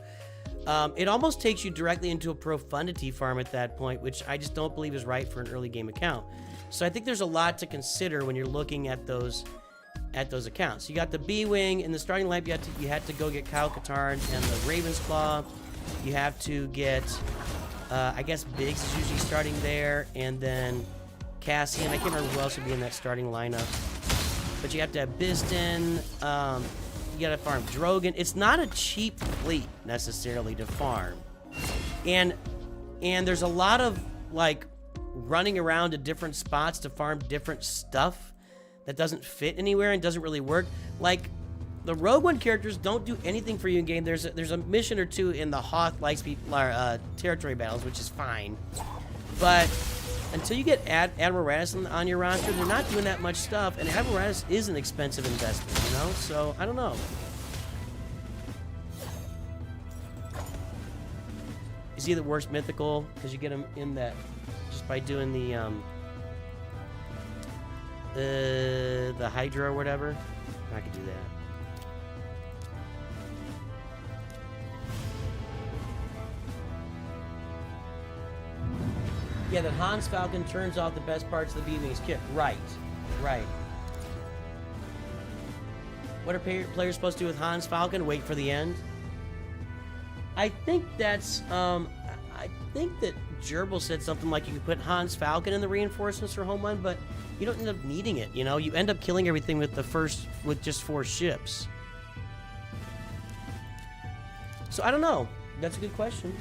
it almost takes you directly into a profundity farm at that point, which I just don't believe is right for an early game account. So I think there's a lot to consider when you're looking at those accounts. You got the B-Wing in the starting lineup. You had to go get Kyle Katarn and the Raven's Claw. You have to get, I guess Biggs is usually starting there, and then Cassian. I can't remember who else would be in that starting lineup. But you have to have Biston. You gotta farm Drogon. It's not a cheap fleet necessarily to farm. And there's a lot of like running around to different spots to farm different stuff that doesn't fit anywhere and doesn't really work. Like the Rogue One characters don't do anything for you in game. There's a mission or 2 in the Hoth Lightspeed territory battles, which is fine. But until you get Admiral Radisson on your roster, they're not doing that much stuff, and Admiral Radisson is an expensive investment, you know? So, I don't know. Is he the worst mythical? Because you get him in that just by doing the Hydra or whatever. I could do that. Yeah, that Hans Falcon turns off the best parts of the B-Wing's kit. Right, right. What are players supposed to do with Hans Falcon? Wait for the end? I think that's, I think that Gerbil said something like you could put Hans Falcon in the reinforcements for Home Run, but you don't end up needing it, you know? You end up killing everything with with just 4 ships. So, I don't know. That's a good question.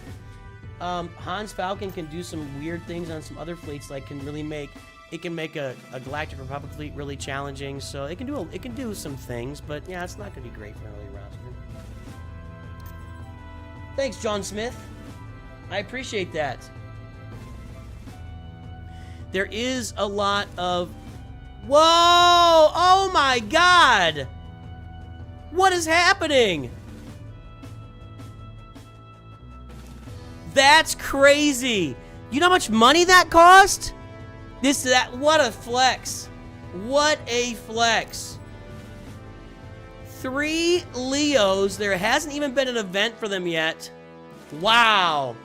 Hans Falcon can do some weird things on some other fleets, like can make a Galactic Republic fleet really challenging. So it can do some things, but yeah, it's not going to be great for an early roster. Thanks, John Smith. I appreciate that. There is a lot of... Whoa! Oh my God! What is happening? That's crazy. You know how much money that cost? What a flex. What a flex. 3 Leos. There hasn't even been an event for them yet. Wow.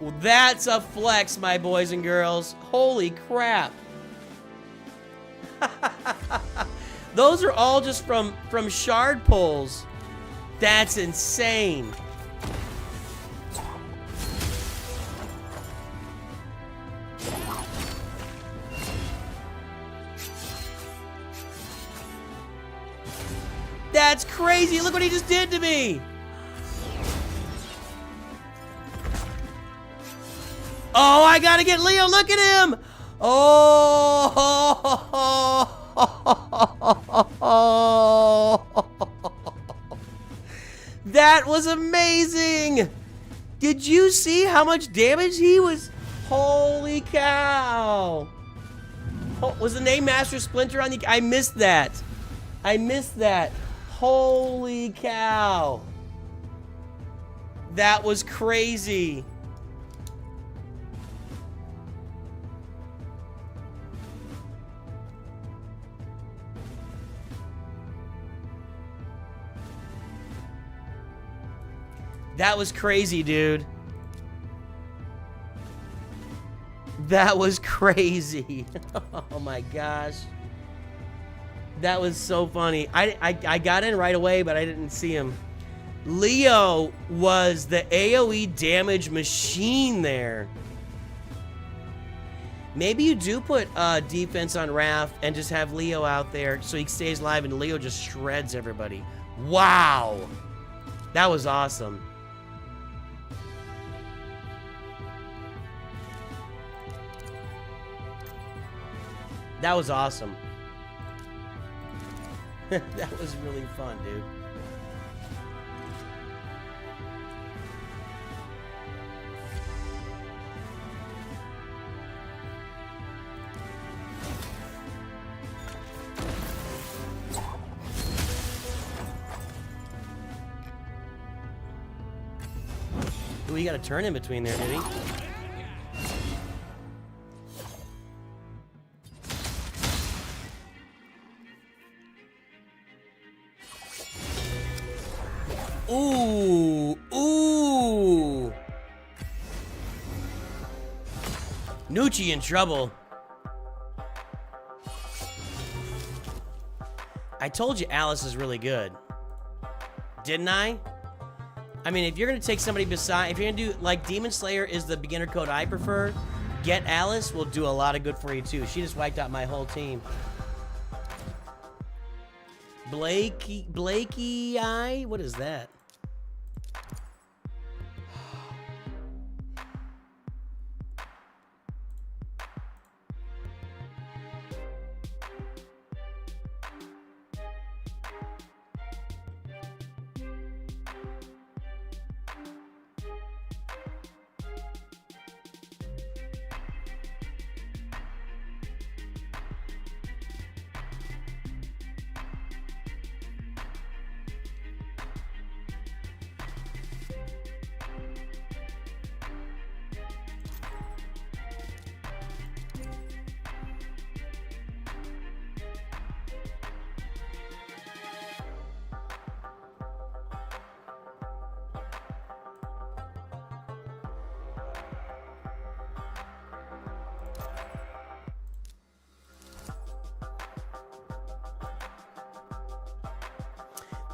Well, that's a flex, my boys and girls. Holy crap. Those are all just from shard pulls. That's insane. That's crazy. Look what he just did to me. Oh, I gotta get Leo. Look at him. Oh. That was amazing. Did you see how much damage he was? Holy cow. Oh, was the name Master Splinter on the... I missed that. I missed that. Holy cow. That was crazy. That was crazy, dude. That was crazy. Oh my gosh. That was so funny. I got in right away, but I didn't see him. Leo was the AoE damage machine there. Maybe you do put defense on Raph and just have Leo out there so he stays alive and Leo just shreds everybody. Wow. That was awesome. That was awesome. That was really fun, dude. Ooh, he got a turn in between there, did he? Ooh, ooh. Nucci in trouble. I told you Alice is really good. Didn't I? I mean, if you're going to take somebody beside, if you're going to do, like, Demon Slayer is the beginner code I prefer, Get Alice will do a lot of good for you, too. She just wiped out my whole team. Blakey Eye? What is that?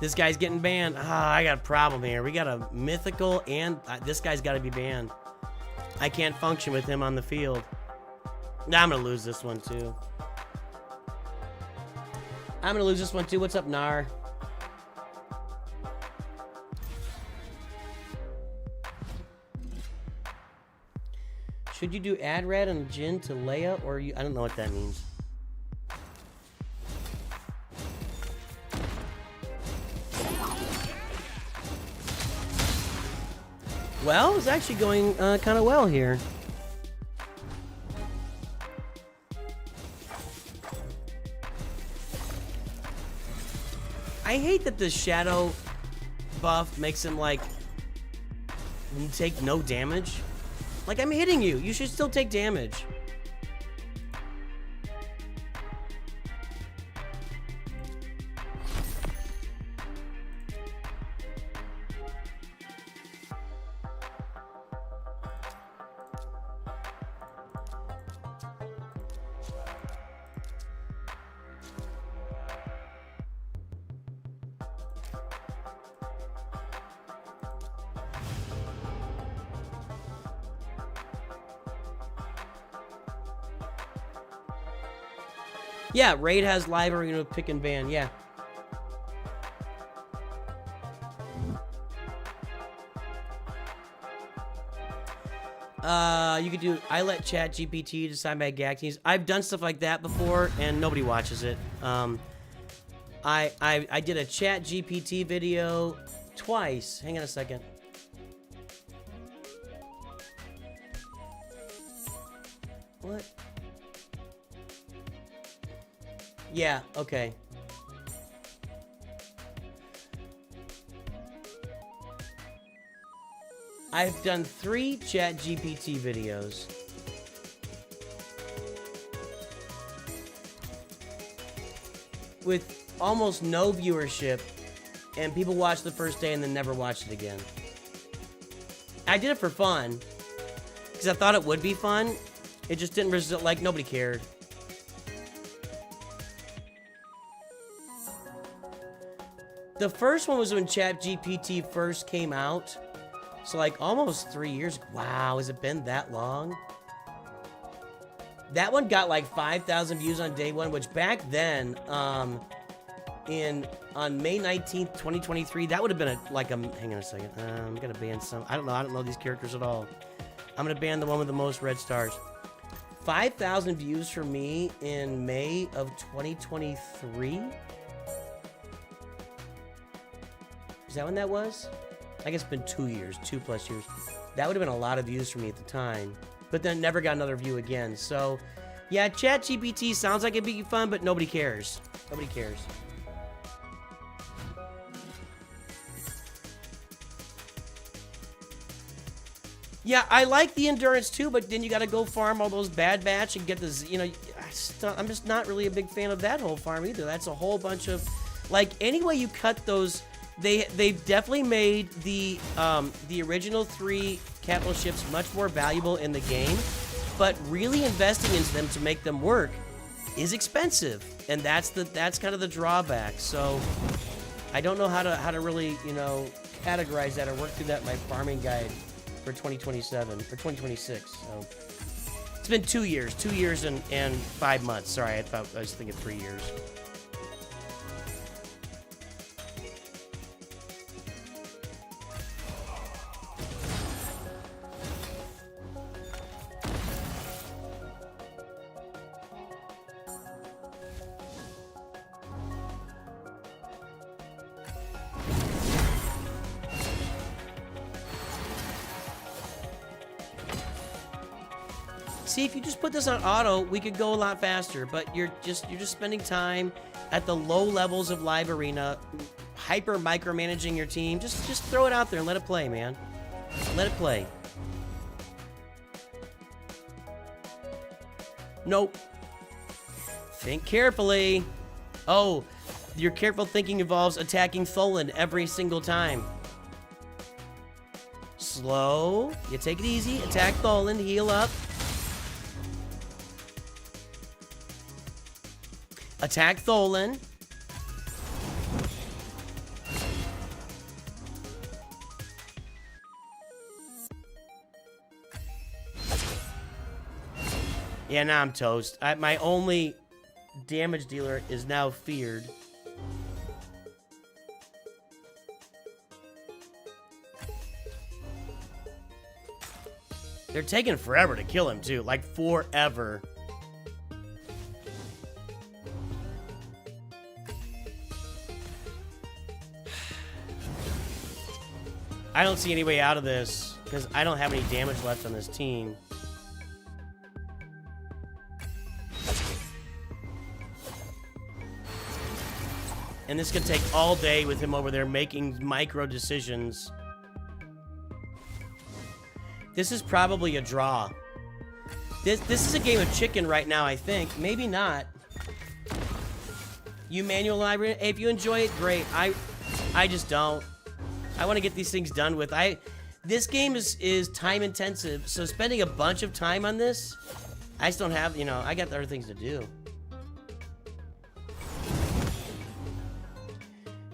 This guy's getting banned. Ah, I got a problem here. We got a mythical and this guy's got to be banned. I can't function with him on the field. Nah, I'm going to lose this one too. I'm going to lose this one too. What's up, Nar? Should you do Adrad and Jin to Leia or you? I don't know what that means. Well, it's actually going kind of well here. I hate that the shadow buff makes him like take no damage. Like, I'm hitting you. You should still take damage. Yeah, Raid has live arena pick and ban, yeah. You could do, I let Chat GPT decide my gag teams. I've done stuff like that before, and nobody watches it. I did a Chat GPT video twice. Hang on a second. What? Yeah, okay. I've done 3 Chat GPT videos. With almost no viewership, and people watched the first day and then never watched it again. I did it for fun, because I thought it would be fun. It just didn't result, like, nobody cared. The first one was when ChatGPT first came out. So, like, almost 3 years. Wow, has it been that long? That one got like 5,000 views on day one, which back then, on May 19th, 2023, that would have been hang on a second. I'm gonna ban some. I don't know these characters at all. I'm gonna ban the one with the most red stars. 5,000 views for me in May of 2023. Is that when that was? I guess it's been 2 years, 2+ years. That would have been a lot of views for me at the time, but then never got another view again. So, yeah, ChatGPT sounds like it'd be fun, but nobody cares. Nobody cares. Yeah, I like the endurance too, but then you got to go farm all those bad batch and get this. You know, I'm just not really a big fan of that whole farm either. That's a whole bunch of, like, any way you cut those. They've definitely made the original 3 capital ships much more valuable in the game, but really investing into them to make them work is expensive, and that's kind of the drawback. So I don't know how to really, you know, categorize that or work through that in my farming guide for 2027 or 2026. So it's been 2 years, 2 years and 5 months. Sorry, I was thinking 3 years. See, if you just put this on auto, we could go a lot faster, but you're just spending time at the low levels of live arena, hyper micromanaging your team. Just throw it out there and let it play, man. Let it play. Nope. Think carefully. Oh, your careful thinking involves attacking Tholin every single time. Slow. You take it easy. Attack Tholin. Heal up. Attack Tholin. Yeah, now I'm toast. My only damage dealer is now feared. They're taking forever to kill him, too. Like, forever. I don't see any way out of this, because I don't have any damage left on this team. And this could take all day with him over there making micro decisions. This is probably a draw. This is a game of chicken right now, I think. Maybe not. You manual library, if you enjoy it, great. I just don't. I want to get these things done with. This game is time intensive, so spending a bunch of time on this, I just don't have, you know, I got other things to do.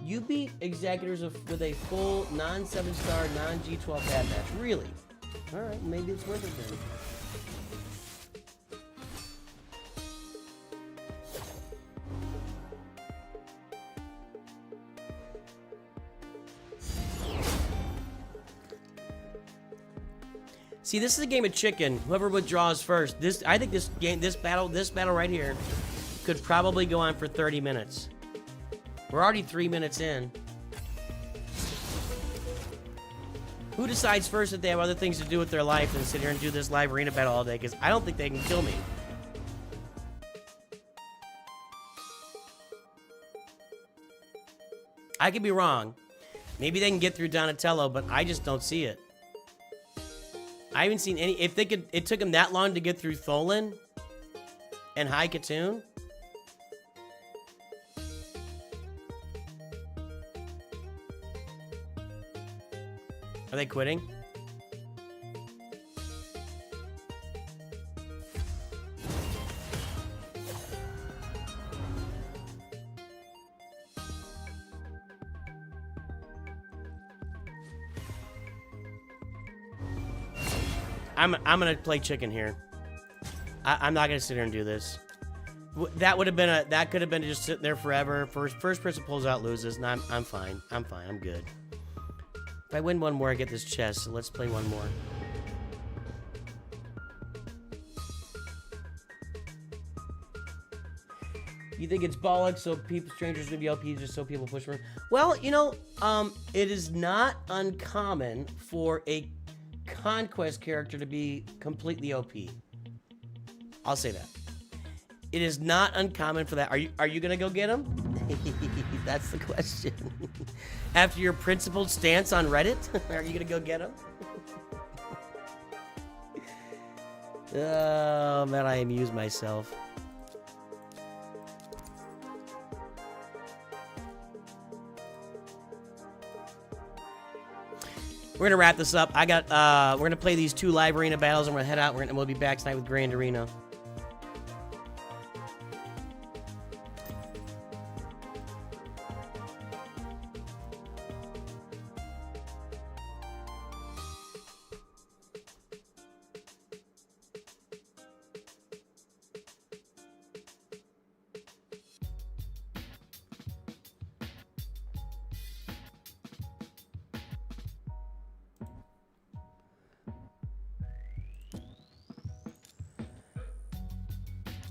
You beat Executors with a full non-7-star, non-G12 bad match. Really? Alright, maybe it's worth it then. See, this is a game of chicken. Whoever withdraws first. I think this battle right here could probably go on for 30 minutes. We're already 3 minutes in. Who decides first that they have other things to do with their life and sit here and do this live arena battle all day? Because I don't think they can kill me. I could be wrong. Maybe they can get through Donatello, but I just don't see it. I haven't seen any. If they could, it took them that long to get through Tholin and High Katoon. Are they quitting? I'm gonna play chicken here. I'm not gonna sit here and do this. That would have been that could have been just sitting there forever. First person pulls out loses, and I'm fine. I'm fine. I'm good. If I win one more, I get this chest. So let's play one more. You think it's bollocks, so strangers gonna be LP just so people push for? Well, you know, it is not uncommon for a conquest character to be completely OP. I'll say that. It is not uncommon for that. Are you gonna go get him? That's the question. After your principled stance on Reddit, are you gonna go get him? Oh man, I amuse myself. We're gonna wrap this up. We're gonna play these 2 live arena battles, and we're gonna head out. We'll be back tonight with Grand Arena.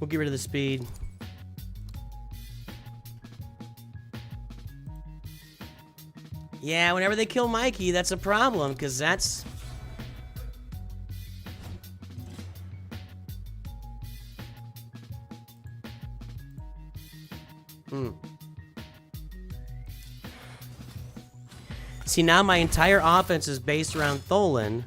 We'll get rid of the speed. Yeah, whenever they kill Mikey, that's a problem, because that's... See, now my entire offense is based around Tholin.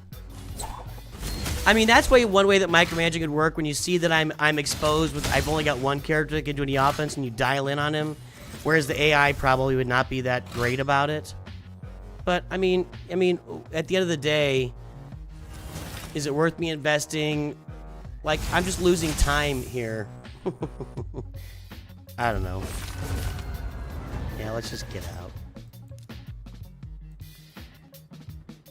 I mean, that's one way that micromanaging could work. When you see that I'm exposed with, I've only got one character that can do any offense, and you dial in on him, whereas the AI probably would not be that great about it. But I mean, at the end of the day, is it worth me investing? Like, I'm just losing time here. I don't know. Yeah, let's just get out.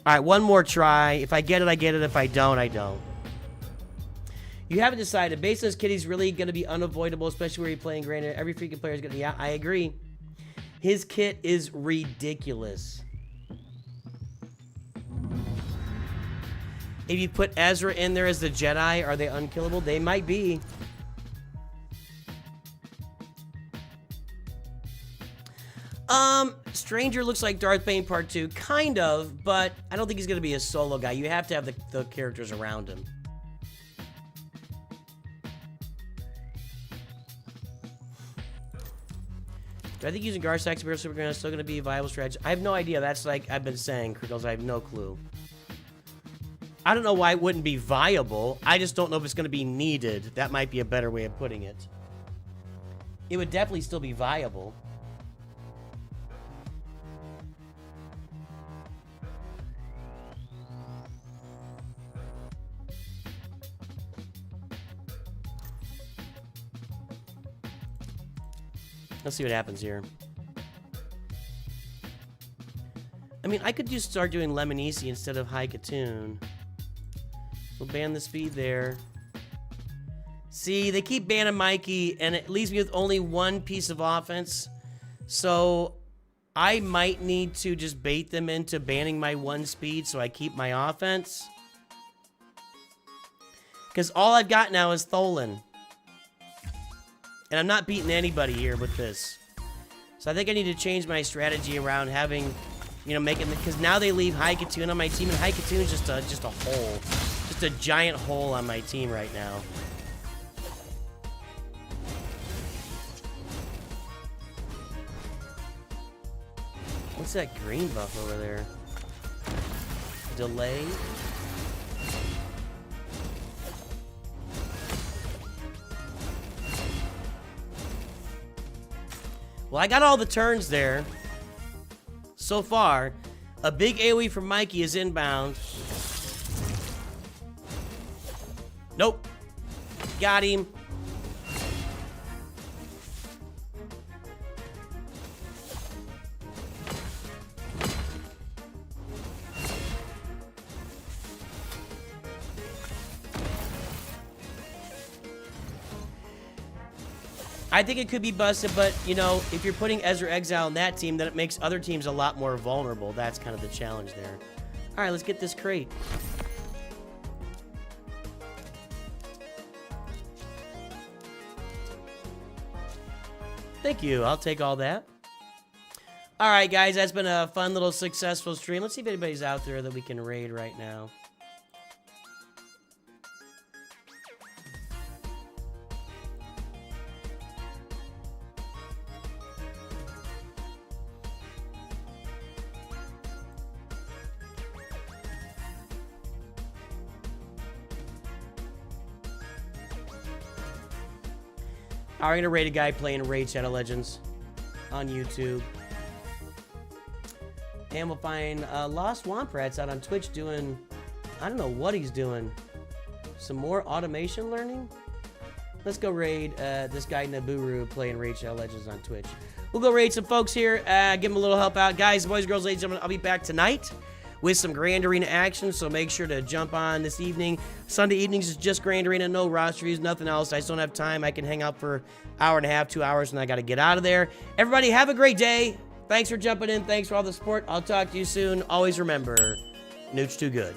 Alright, one more try. If I get it, I get it. If I don't, I don't. You haven't decided. Based on this kid, he's really going to be unavoidable, especially where you're playing Granted. Every freaking player is going to... Yeah, I agree. His kit is ridiculous. If you put Ezra in there as the Jedi, are they unkillable? They might be. Stranger looks like Darth Bane Part 2. Kind of, but I don't think he's going to be a solo guy. You have to have the characters around him. Do I think using Garsax Imperial Super Grand is still going to be a viable strategy? I have no idea. That's like I've been saying, Crickles. I have no clue. I don't know why it wouldn't be viable. I just don't know if it's going to be needed. That might be a better way of putting it. It would definitely still be viable. Let's see what happens here. I mean, I could just start doing Lemonese instead of High Katoon. We'll ban the speed there. See, they keep banning Mikey, and it leaves me with only one piece of offense. So I might need to just bait them into banning my one speed so I keep my offense. Because all I've got now is Tholin. And I'm not beating anybody here with this. So I think I need to change my strategy around having, you know, making the... Because now they leave High Katoon on my team, and High Katoon is just a hole. Just a giant hole on my team right now. What's that green buff over there? Delay? Well, I got all the turns there. So far, a big AoE from Mikey is inbound. Nope. Got him. I think it could be busted, but, you know, if you're putting Ezra Exile on that team, then it makes other teams a lot more vulnerable. That's kind of the challenge there. All right, let's get this crate. Thank you. I'll take all that. All right, guys, that's been a fun little successful stream. Let's see if anybody's out there that we can raid right now. We're going to raid a guy playing Raid Shadow Legends on YouTube. And we'll find Lost Womp Rats out on Twitch doing, I don't know what he's doing. Some more automation learning? Let's go raid this guy Naburu playing Raid Shadow Legends on Twitch. We'll go raid some folks here, give them a little help out. Guys, boys, girls, ladies and gentlemen, I'll be back tonight with some Grand Arena action, so make sure to jump on this evening. Sunday evenings is just Grand Arena, no roster reviews, nothing else. I just don't have time. I can hang out for an hour and a half, 2 hours, and I got to get out of there. Everybody, have a great day. Thanks for jumping in. Thanks for all the support. I'll talk to you soon. Always remember, NOOCH2GUD.